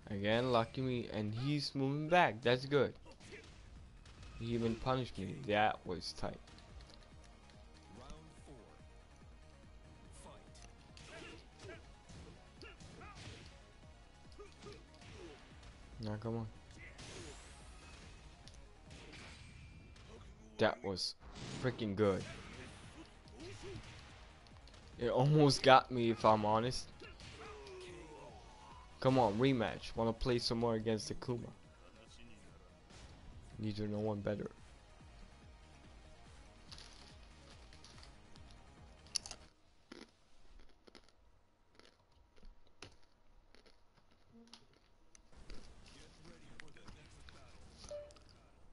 Again, lucky me, and he's moving back. That's good. He even punished me. That was tight. Now, come on. That was freaking good. It almost got me, if I'm honest. Come on, rematch. Wanna play some more against the Kuma. Need to know one better.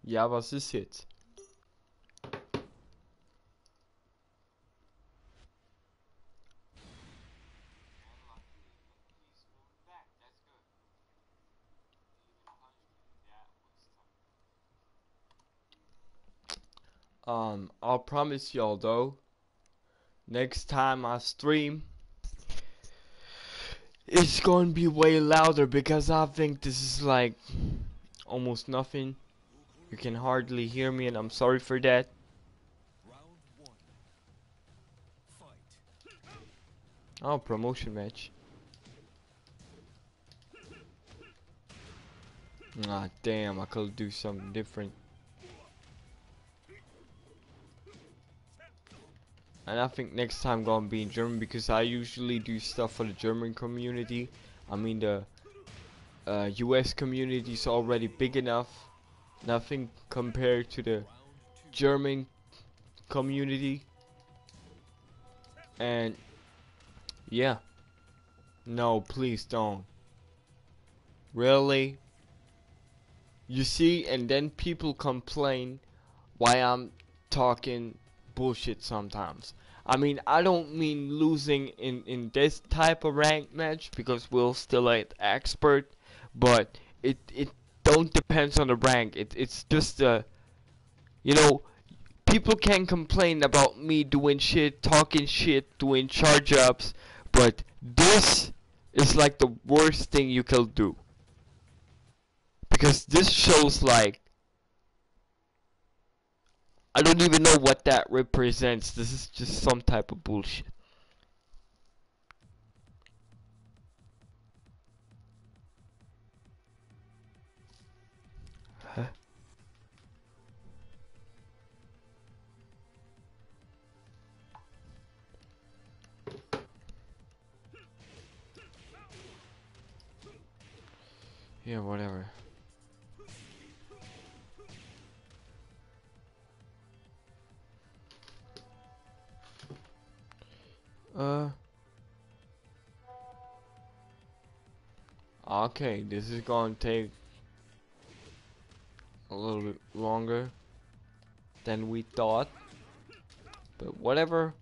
Ja, was ist jetzt? I'll promise y'all though, next time I stream, it's gonna be way louder because I think this is like almost nothing. You can hardly hear me, and I'm sorry for that. Oh, promotion match. Ah, damn, I could do something different. And I think next time gonna be in German because I usually do stuff for the German community. I mean the US community is already big enough. Nothing compared to the German community. And yeah. No, please don't. Really? You see, and then people complain why I'm talking bullshit sometimes. I mean, I don't mean losing in this type of ranked match because we'll still at expert, but it don't depends on the rank. It's just you know, people can complain about me doing shit, talking shit, doing charge ups, but this is like the worst thing you can do. Because this shows like I don't even know what that represents. This is just some type of bullshit. Huh? Yeah, whatever. Okay, this is gonna take a little bit longer than we thought. But whatever,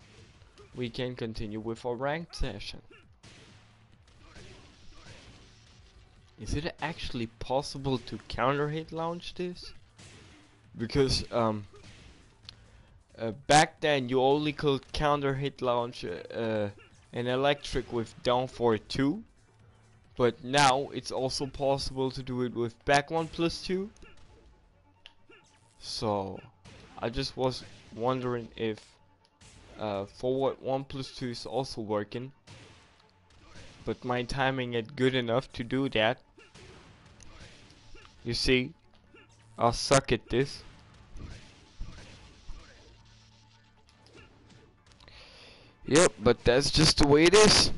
we can continue with our ranked session. Is it actually possible to counter hit launch this? Because back then you only could counter hit launch an electric with down for 2, but now it's also possible to do it with back 1+2. So I just was wondering if forward 1+2 is also working, but my timing ain't good enough to do that. You see, I'll suck at this. Yep, but that's just the way it is.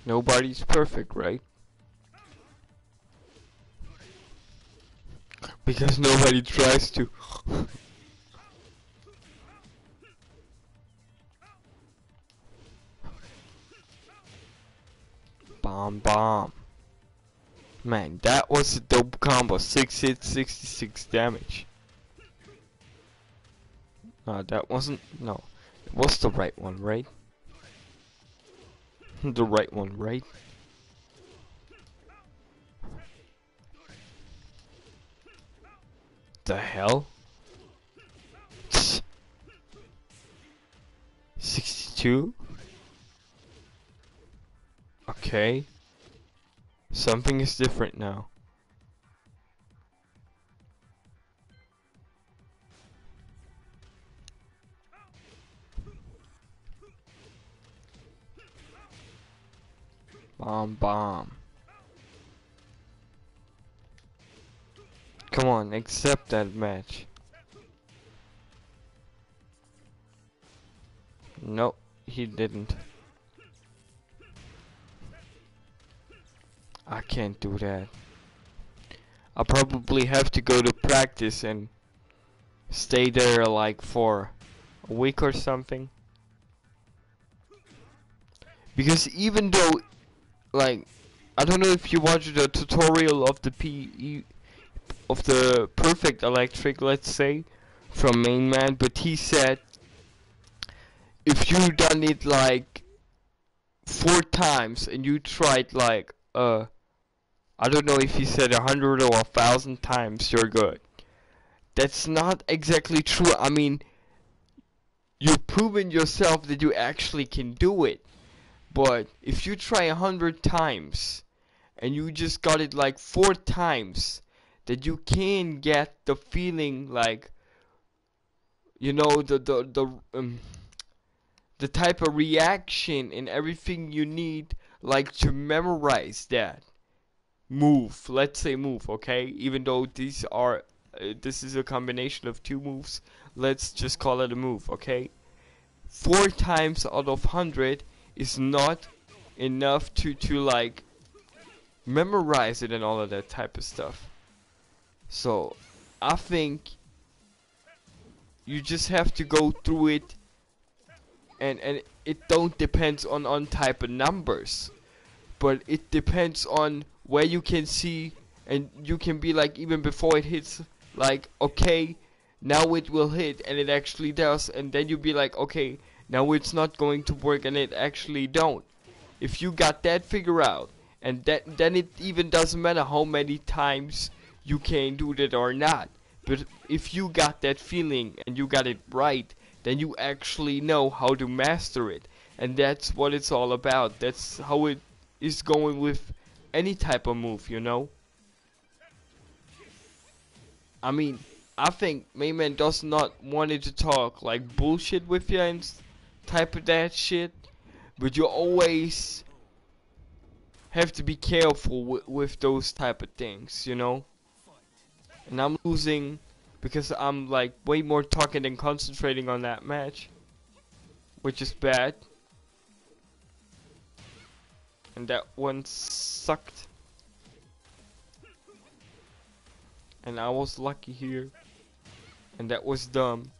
Nobody's perfect, right? Because nobody tries to. Bomb bomb. Man, that was a dope combo. 6 hits, 66 damage. That wasn't. No. It was the right one, right? The right one, right? The hell? 62? Okay. Something is different now. Bomb bomb. Come on, accept that match. Nope, he didn't. I can't do that. I'll probably have to go to practice and stay there like for a week or something. Because even though, like, I don't know if you watched the tutorial of the PE of the perfect electric, let's say, from Main Man, but he said if you done it like 4 times and you tried like I don't know if he said 100 or 1,000 times, you're good. That's not exactly true. I mean, you've proven yourself that you actually can do it. But if you try 100 times and you just got it like 4 times, that you can get the feeling like, you know, the type of reaction and everything you need, like to memorize that move. Let's say move, okay? Even though these are this is a combination of 2 moves, let's just call it a move, okay? 4 times out of 100 is not enough to like memorize it and all of that type of stuff. So I think you just have to go through it, and it don't depends on type of numbers, but it depends on where you can see, and you can be like, even before it hits, like, okay, now it will hit, and it actually does, and then you be like, okay, now it's not going to work, and it actually don't. If you got that figured out, and then it even doesn't matter how many times you can do that or not. But if you got that feeling and you got it right, then you actually know how to master it. And that's what it's all about. That's how it is going with any type of move, you know? I mean, I think Mayman does not want it to talk like bullshit with you and type of that shit, but you always have to be careful with those type of things, you know? And I'm losing because I'm like way more talking than concentrating on that match, which is bad. And that one sucked. And I was lucky here. And that was dumb.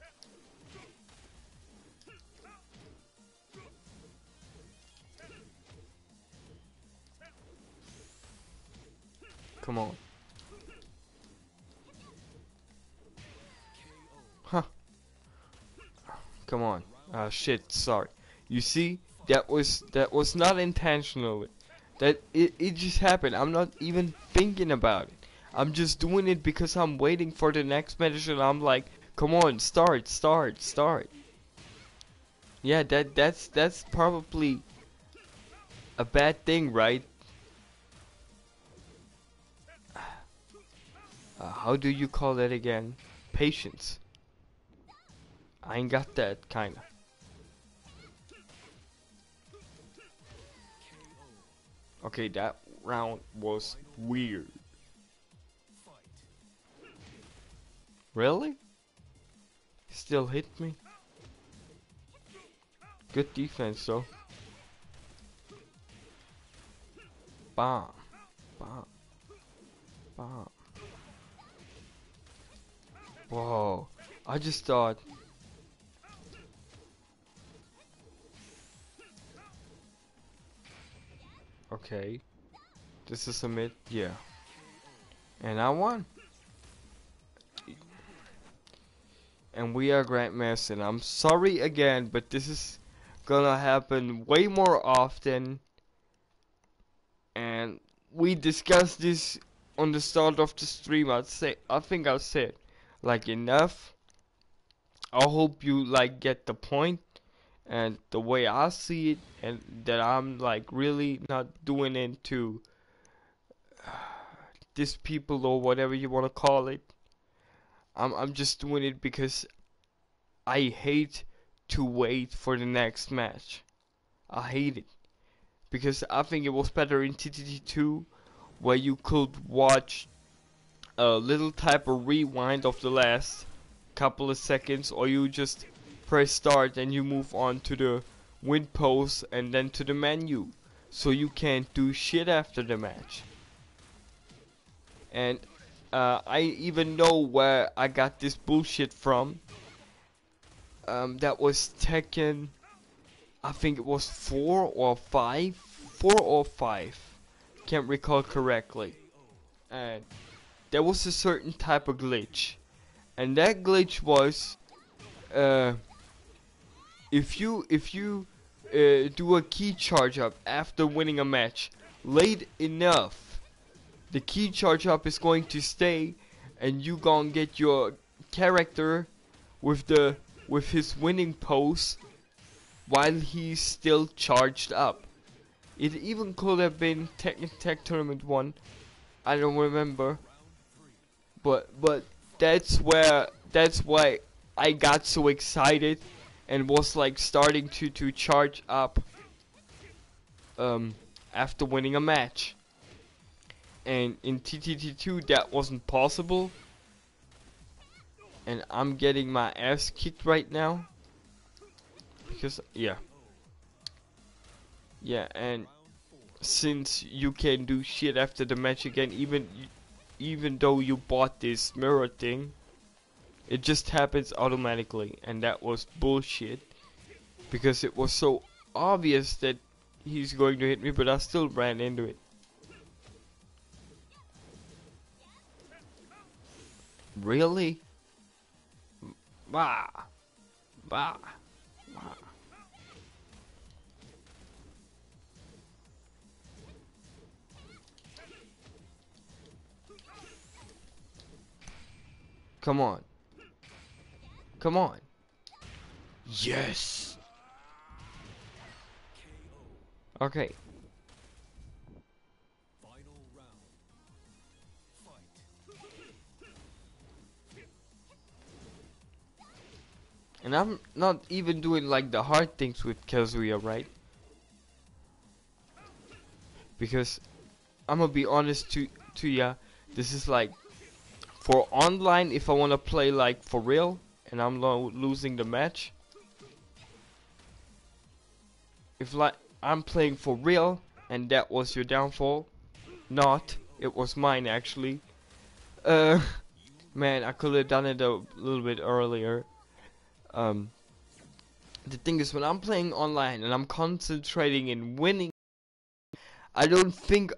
Come on. Huh. Come on. Ah, shit, sorry. You see, that was not intentional. That it just happened. I'm not even thinking about it. I'm just doing it because I'm waiting for the next match, and I'm like, come on, start. Yeah, that's probably a bad thing, right? How do you call that again? Patience. I ain't got that, kinda. Okay, that round was weird. Really? Still hit me? Good defense, though. Bomb. Bomb. Bomb. Whoa. I just thought... Okay. This is a mid? Yeah. And I won. And we are Grandmaster. And I'm sorry again, but this is gonna happen way more often. And we discussed this on the start of the stream. I think I said like enough. I hope you like get the point and the way I see it, and that I'm like really not doing it to these people or whatever you want to call it. I'm just doing it because I hate to wait for the next match. I hate it because I think it was better in TTT2 where you could watch a little type of rewind of the last couple of seconds, or you just press start and you move on to the win post and then to the menu, so you can't do shit after the match. And I even know where I got this bullshit from. That was Tekken, I think it was 4 or 5. 4 or 5. can't recall correctly. And there was a certain type of glitch, and that glitch was if you do a key charge up after winning a match late enough, the key charge up is going to stay, and you gonna get your character with his winning pose while he's still charged up. It even could have been Tekken Tech Tournament 1. I don't remember. But that's why I got so excited and was like starting to charge up after winning a match. And in TTT2 that wasn't possible. And I'm getting my ass kicked right now. Because yeah, and since you can do shit after the match again, even though you bought this mirror thing, it just happens automatically, and that was bullshit. Because it was so obvious that he's going to hit me, but I still ran into it. Really? Bah. Bah. Bah. Come on. Come on. Yes. Okay. And I'm not even doing like the hard things with Kazuya, right? Because I'm gonna be honest to ya, this is like for online, if I wanna play like for real and I'm losing the match. If like I'm playing for real and that was your downfall, not, it was mine actually. Man, I could have done it a little bit earlier. The thing is, when I'm playing online and I'm concentrating in winning, I don't think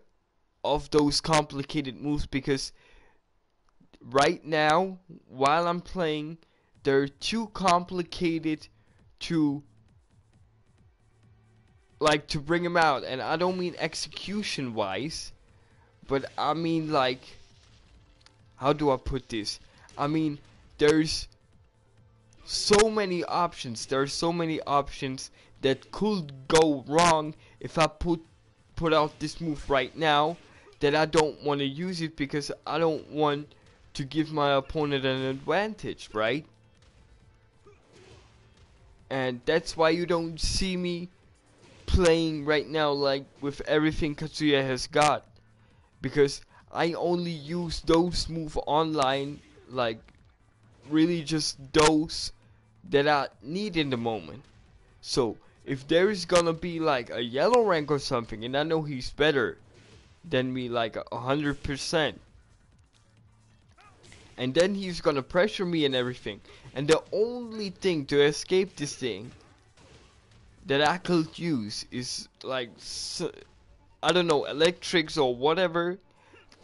of those complicated moves, because right now, while I'm playing, they're too complicated to bring them out. And I don't mean execution wise, but I mean like, how do I put this? I mean, there's so many options. There are so many options that could go wrong if I put out this move right now, that I don't want to use it because I don't want to give my opponent an advantage, right? And that's why you don't see me playing right now like with everything Kazuya has got, because I only use those moves online, like really just those that I need in the moment. So if there is gonna be like a yellow rank or something, and I know he's better than me like 100%, and then he's gonna pressure me and everything, and the only thing to escape this thing that I could use is like, I don't know, electrics or whatever,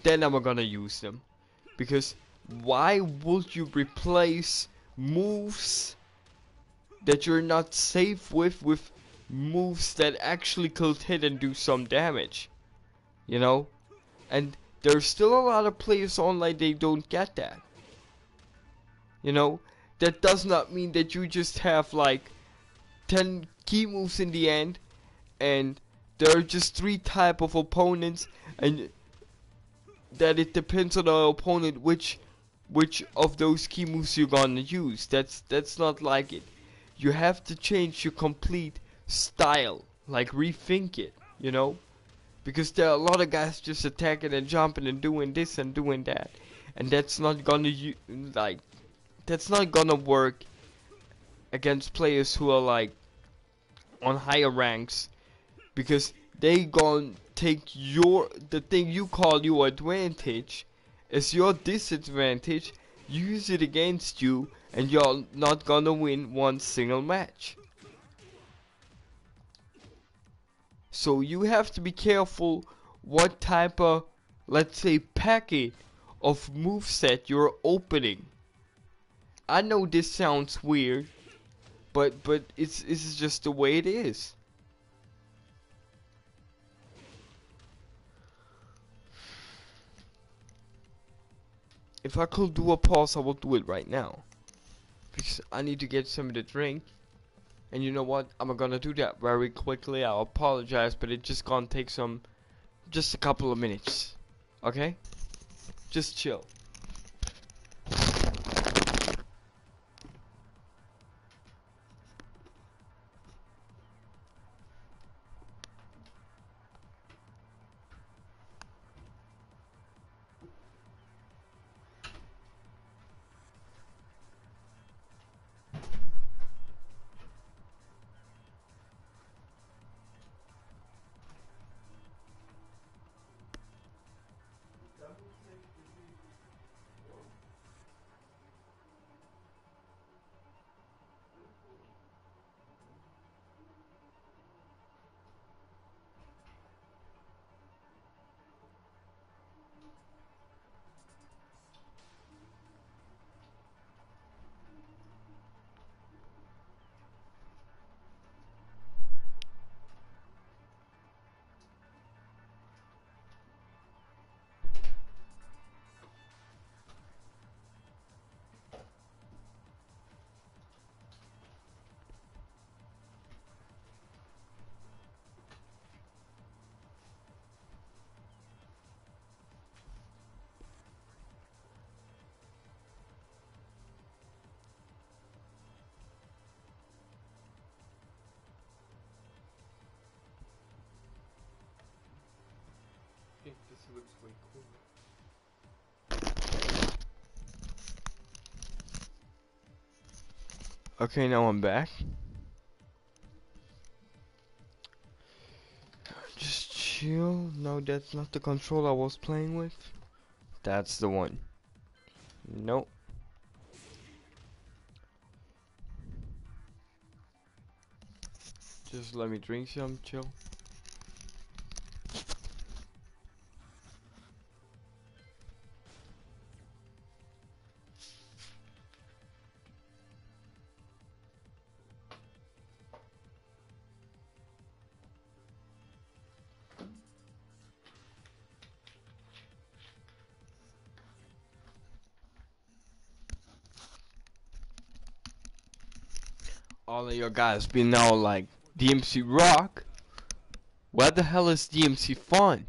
then I'm gonna use them. Because why would you replace moves that you're not safe with moves that actually could hit and do some damage? You know? And there's still a lot of players online, they don't get that. You know? That does not mean that you just have like 10 key moves in the end, and there are just 3 type of opponents, and that it depends on the opponent which of those key moves you're gonna use. That's not like it. You have to change your complete style, like rethink it, you know? Because there are a lot of guys just attacking and jumping and doing this and doing that, and that's not gonna that's not gonna work against players who are like on higher ranks, because they gonna take the thing you call your advantage as your disadvantage, use it against you, and you're not gonna win one single match. So you have to be careful what type of, let's say, packet of moveset you're opening. I know this sounds weird, but it's just the way it is. If I could do a pause, I will do it right now. Because I need to get some of the drink. And you know what? I'm gonna do that very quickly. I'll apologize, but it's just gonna take just a couple of minutes. Okay? Just chill. I think this looks way cool. Okay, now I'm back. Just chill. No, that's not the controller I was playing with. That's the one. Nope. Just let me drink some, chill. All of your guys be now like, DMC rock? Where the hell is DMC fun?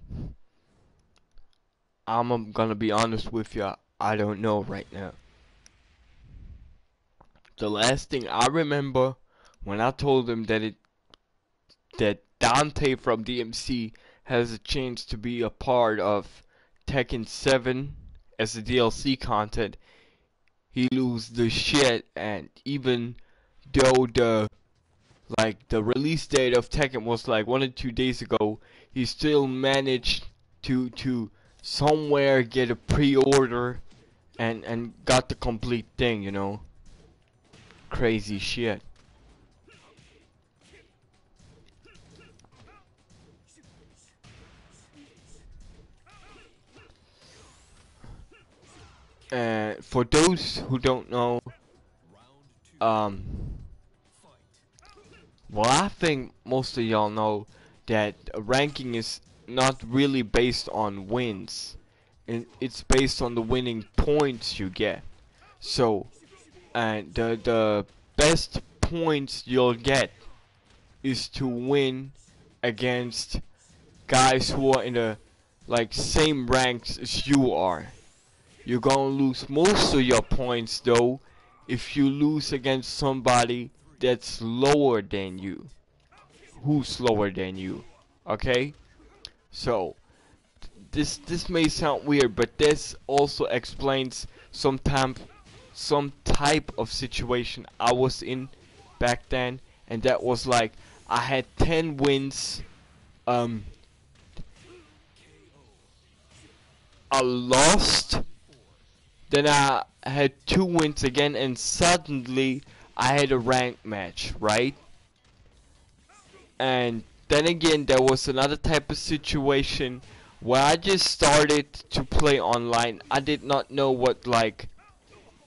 I'm gonna be honest with you, I don't know right now. The last thing I remember when I told him that Dante from DMC has a chance to be a part of Tekken 7 as a DLC content, he lose the shit, and even though the release date of Tekken was like 1 or 2 days ago, he still managed to somewhere get a pre-order and got the complete thing, you know. Crazy shit. And for those who don't know, well, I think most of y'all know that ranking is not really based on wins. It's based on the winning points you get. So, and the best points you'll get is to win against guys who are in the like same ranks as you are. You're gonna lose most of your points though if you lose against somebody that's lower than you. Who's lower than you? Okay? So this may sound weird, but this also explains some type of situation I was in back then, and that was like I had 10 wins, I lost, then I had 2 wins again, and suddenly I had a rank match, right? And then again there was another type of situation when I just started to play online, I did not know what like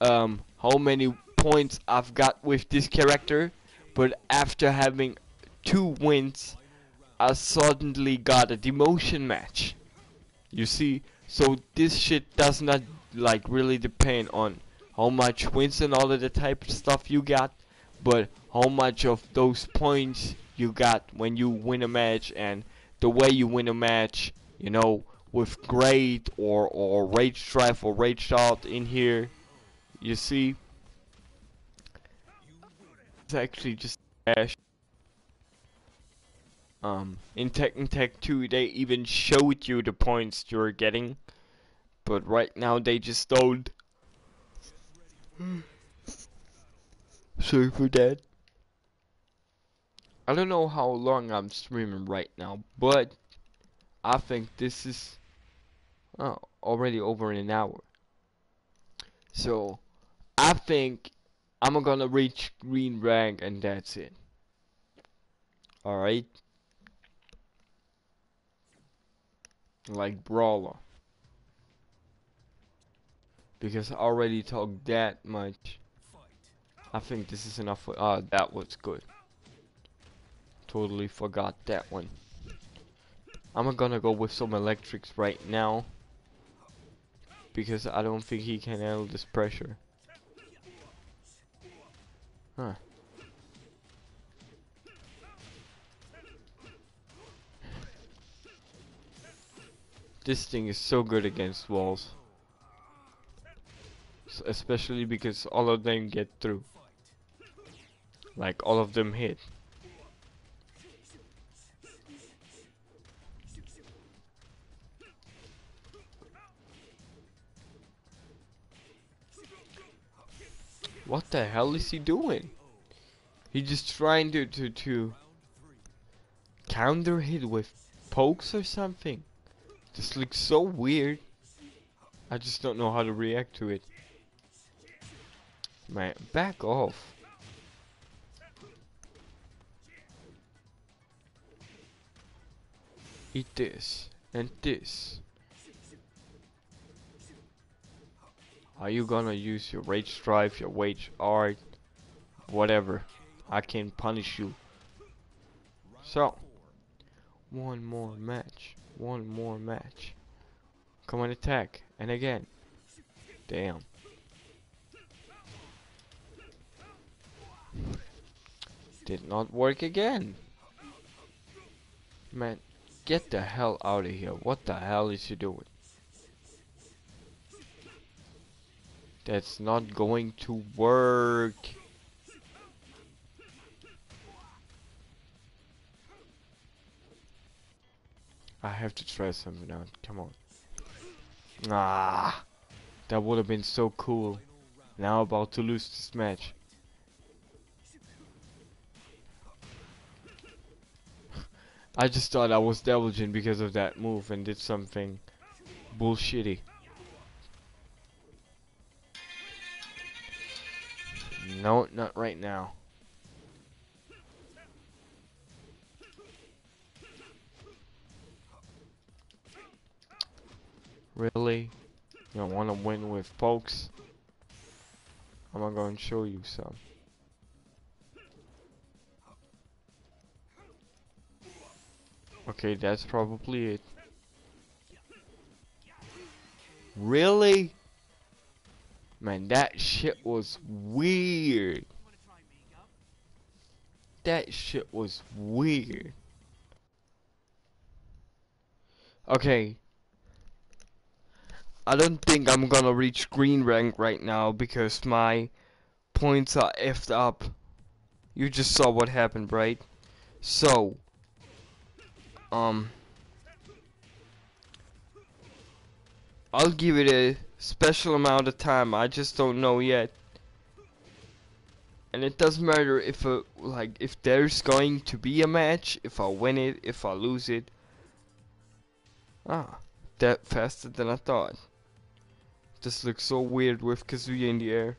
how many points I've got with this character, but after having 2 wins, I suddenly got a demotion match. You see, so this shit does not like really depend on how much wins and all of the type of stuff you got, but how much of those points you got when you win a match, and the way you win a match, you know, with great or rage drive or rage out in here. You see, it's actually just trash. In Tekken Tech 2, they even showed you the points you're getting, but right now they just don't. Sorry for that. I don't know how long I'm streaming right now, but I think this is already over an hour. So I think I'm gonna reach green rank and that's it. Alright? Like brawler. Because I already talked that much. I think this is enough for that was good. Totally forgot that one. I'm gonna go with some electrics right now, because I don't think he can handle this pressure. Huh. This thing is so good against walls. Especially because all of them get through. Like all of them hit. What the hell is he doing? He's just trying to counter hit with pokes or something. This looks so weird. I just don't know how to react to it. Man, back off. Eat this and this. Are you gonna use your rage drive, your rage art, whatever? I can punish you. So, one more match. One more match. Come on, attack. And again. Damn. Did not work again. Man, get the hell out of here. What the hell is he doing? That's not going to work. I have to try something out. Come on. Ah, that would have been so cool. Now about to lose this match. I just thought I was diligent because of that move and did something bullshitty. No, not right now. Really? You don't want to win with pokes? I'm not going to show you some. Okay, that's probably it. Really? Man, that shit was weird. That shit was weird. Okay. I don't think I'm gonna reach green rank right now because my points are effed up. You just saw what happened, right? So, I'll give it a special amount of time. I just don't know yet. And it doesn't matter if if there's going to be a match, if I win it, if I lose it. Ah, that faster than I thought. This looks so weird with Kazuya in the air.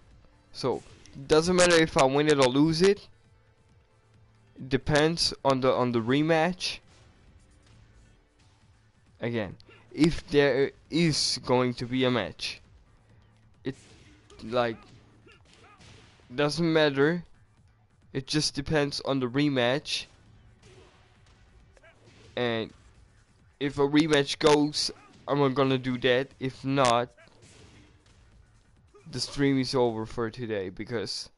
So, doesn't matter if I win it or lose it. It depends on the rematch. Again, if there is going to be a match. It like doesn't matter. It just depends on the rematch. And if a rematch goes, I'm gonna do that. If not, the stream is over for today because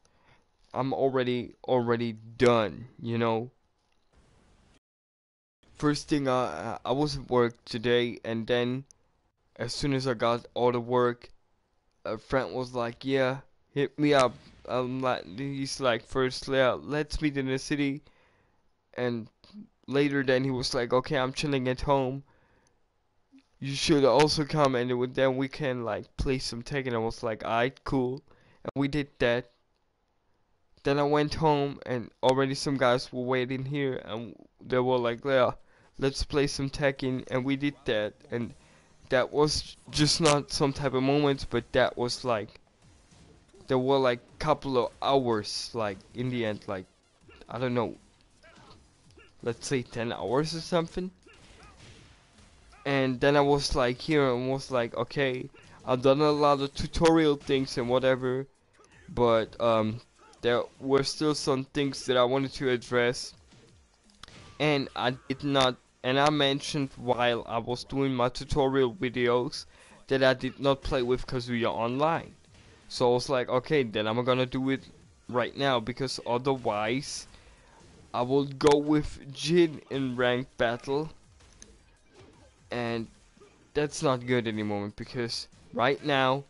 I'm already done, you know. First thing, I was at work today, and then as soon as I got out of work, a friend was like, "Yeah, hit me up." He's like, "First, yeah, let's meet in the city," and later then he was like, "Okay, I'm chilling at home. You should also come, and then we can like play some Tekken." I was like, "Alright, cool," and we did that. Then I went home, and already some guys were waiting here, and they were like, "Yeah, let's play some Tekken," and we did that, and that was just not some type of moment, but that was like, there were like couple of hours, like in the end, like, I don't know, let's say 10 hours or something. And then I was like here and was like, okay, I've done a lot of tutorial things and whatever, but there were still some things that I wanted to address, and I did not, and I mentioned while I was doing my tutorial videos that I did not play with Kazuya online. So I was like, okay, then I'm gonna do it right now, because otherwise I will go with Jin in ranked battle, and that's not good anymore, because right now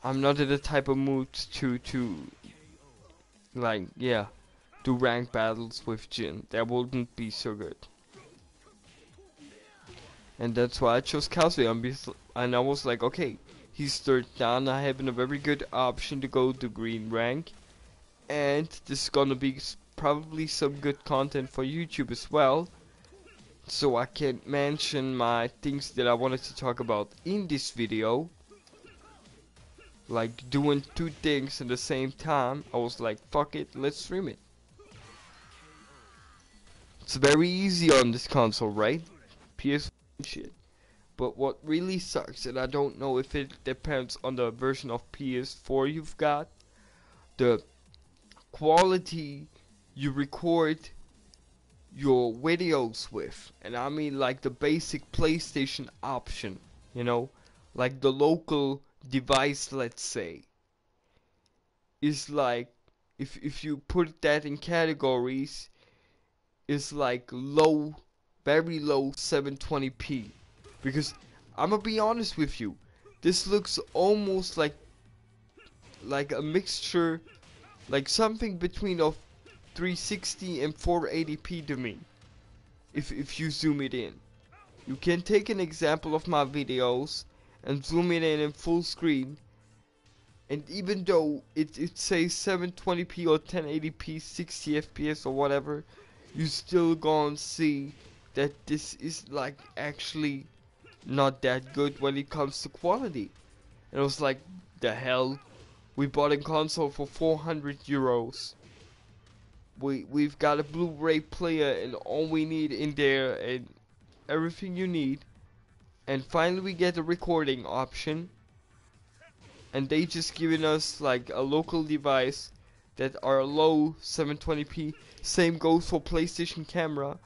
I'm not in the type of mood to like, yeah, do rank battles with Jin. That wouldn't be so good. And that's why I chose Kazuya, and I was like, okay, he's third down, I have a very good option to go to green rank, and this is gonna be probably some good content for YouTube as well, so I can mention my things that I wanted to talk about in this video, like doing two things at the same time. I was like, fuck it, let's stream it. It's very easy on this console, right? PS shit. But what really sucks, and I don't know if it depends on the version of PS4 you've got, the quality you record your videos with. And I mean like the basic PlayStation option, you know, like the local device, let's say, is like, if you put that in categories, is like low, very low 720p. Because I'm gonna be honest with you, this looks almost like a mixture, like something between of 360 and 480p to me. If you zoom it in, you can take an example of my videos and zoom it in full screen, and even though it says 720p or 1080p 60 fps or whatever, you still gonna see that this is like actually not that good when it comes to quality. And I was like, the hell, we bought a console for 400 euros. We've got a Blu-ray player and all we need in there and everything you need, and finally we get a recording option, and they just giving us like a local device that are low 720p. Same goes for PlayStation camera.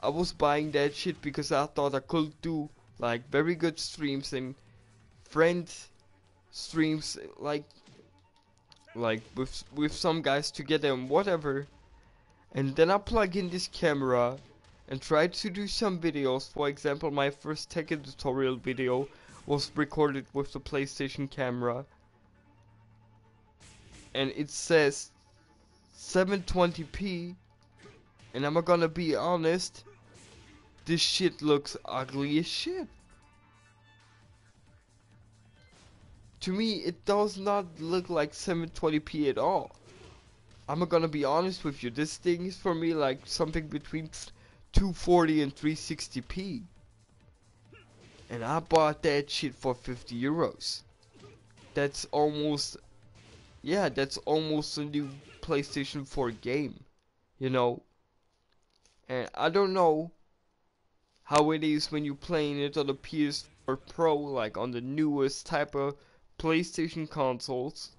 I was buying that shit because I thought I could do like very good streams and friend streams, like with some guys together and whatever. And then I plug in this camera and try to do some videos. For example, my first Tekken tutorial video was recorded with the PlayStation camera, and it says 720p, and I'm gonna be honest, this shit looks ugly as shit. To me, it does not look like 720p at all. I'm gonna be honest with you, this thing is for me like something between 240 and 360p. And I bought that shit for 50 euros. That's almost, yeah, that's almost a new PlayStation 4 game, you know. And I don't know how it is when you're playing it on the PS or Pro, like on the newest type of PlayStation consoles.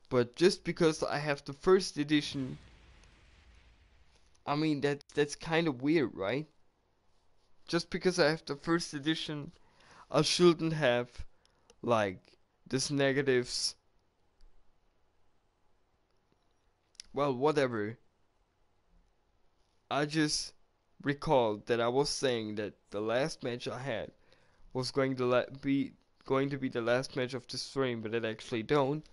But just because I have the first edition, I mean that's kind of weird, right? Just because I have the first edition, I shouldn't have like this negatives. Well, whatever. I just recalled that I was saying that the last match I had was going to be the last match of the stream, but it actually don't.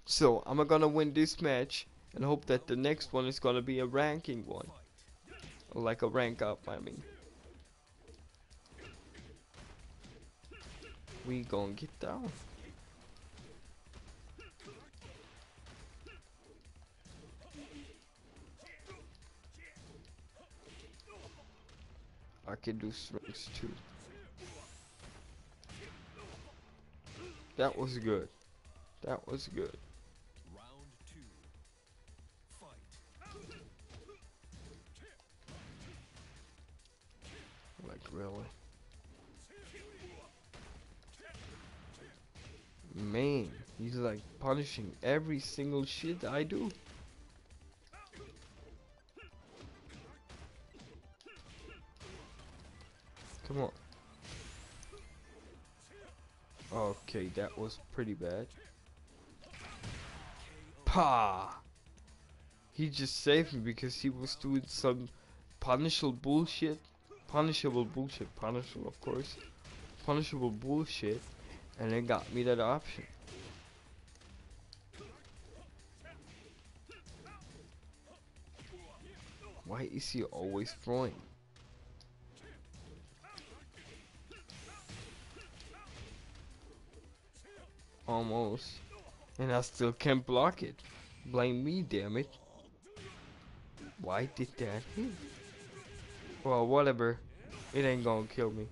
So I'm gonna win this match and hope that the next one is gonna be a ranking one, or like a rank up. I mean, we gonna get down. I can do strings too. That was good. That was good. Like really. Man, he's like punishing every single shit I do. Come on. Okay, that was pretty bad. Pa! He just saved me because he was doing some punishable bullshit. Punishable bullshit. Punishable, of course. Punishable bullshit. And it got me that option. Why is he always throwing? Almost. And I still can't block it. Blame me, damn it. Why did that hit? Well, whatever. It ain't gonna kill me.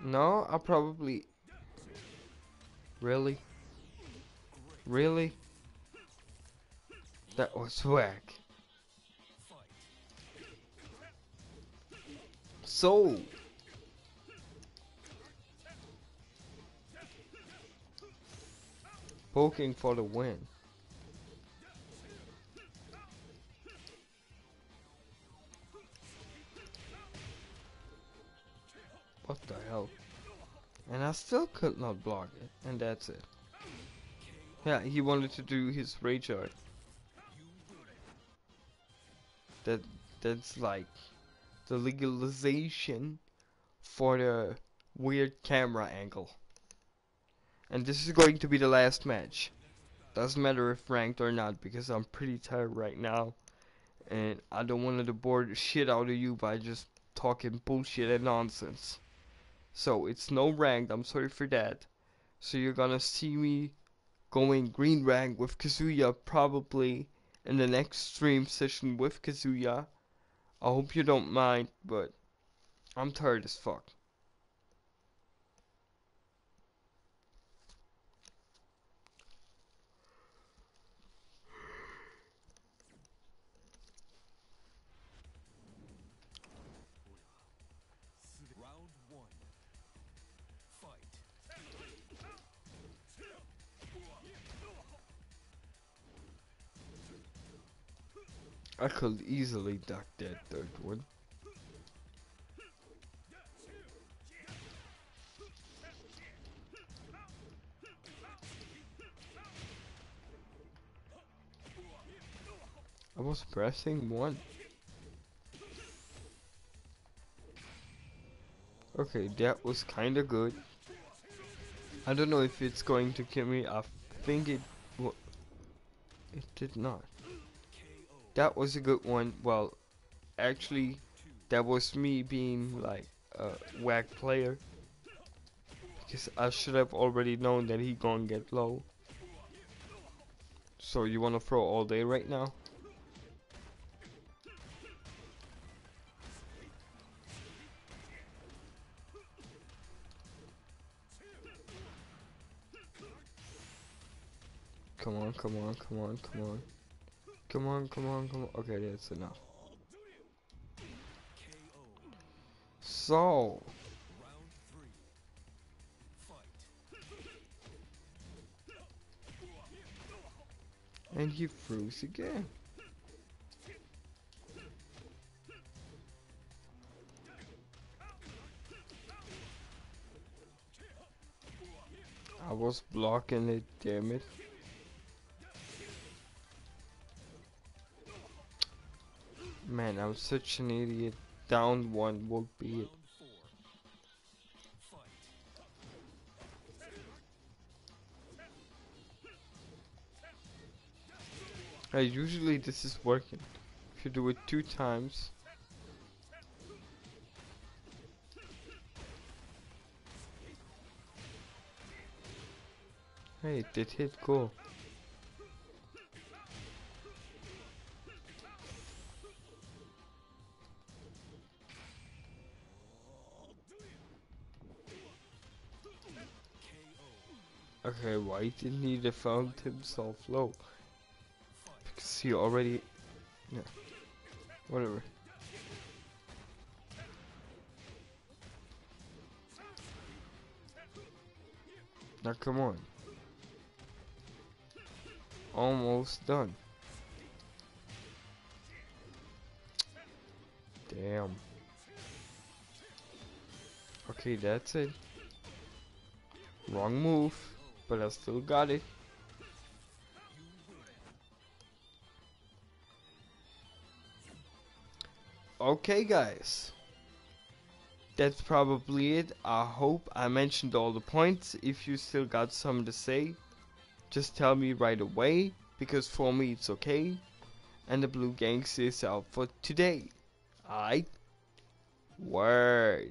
No, I probably... Really? Really? That was whack. So... Poking for the win. What the hell? And I still could not block it. And that's it. Yeah, he wanted to do his rage art. That's like the legalization for the weird camera angle. And this is going to be the last match. Doesn't matter if ranked or not, because I'm pretty tired right now. And I don't want to bore the shit out of you by just talking bullshit and nonsense. So it's no ranked, I'm sorry for that. So you're gonna see me going green rank with Kazuya probably in the next stream session with Kazuya. I hope you don't mind, but I'm tired as fuck. I could easily duck that third one. I was pressing one. Okay, that was kinda good. I don't know if it's going to kill me. I think it did not. That was a good one. Well, actually, that was me being like a whack player. Because I should have already known that he gonna get low. So you wanna throw all day right now? Come on, come on, come on, come on. Come on, come on, come on. Okay, that's enough. all. And he froze again. I was blocking it, damn it. Man, I'm such an idiot. Down one would be it. Usually this is working. If you do it 2 times. Hey, it did hit, cool. Okay, why didn't he defend himself low? Because he already... Yeah. Whatever. Now come on. Almost done. Damn. Okay, that's it. Wrong move, but I still got it. Okay, guys. That's probably it. I hope I mentioned all the points. If you still got something to say, just tell me right away, because for me it's okay. And the Blue Gangsta is out for today. Alright? Word.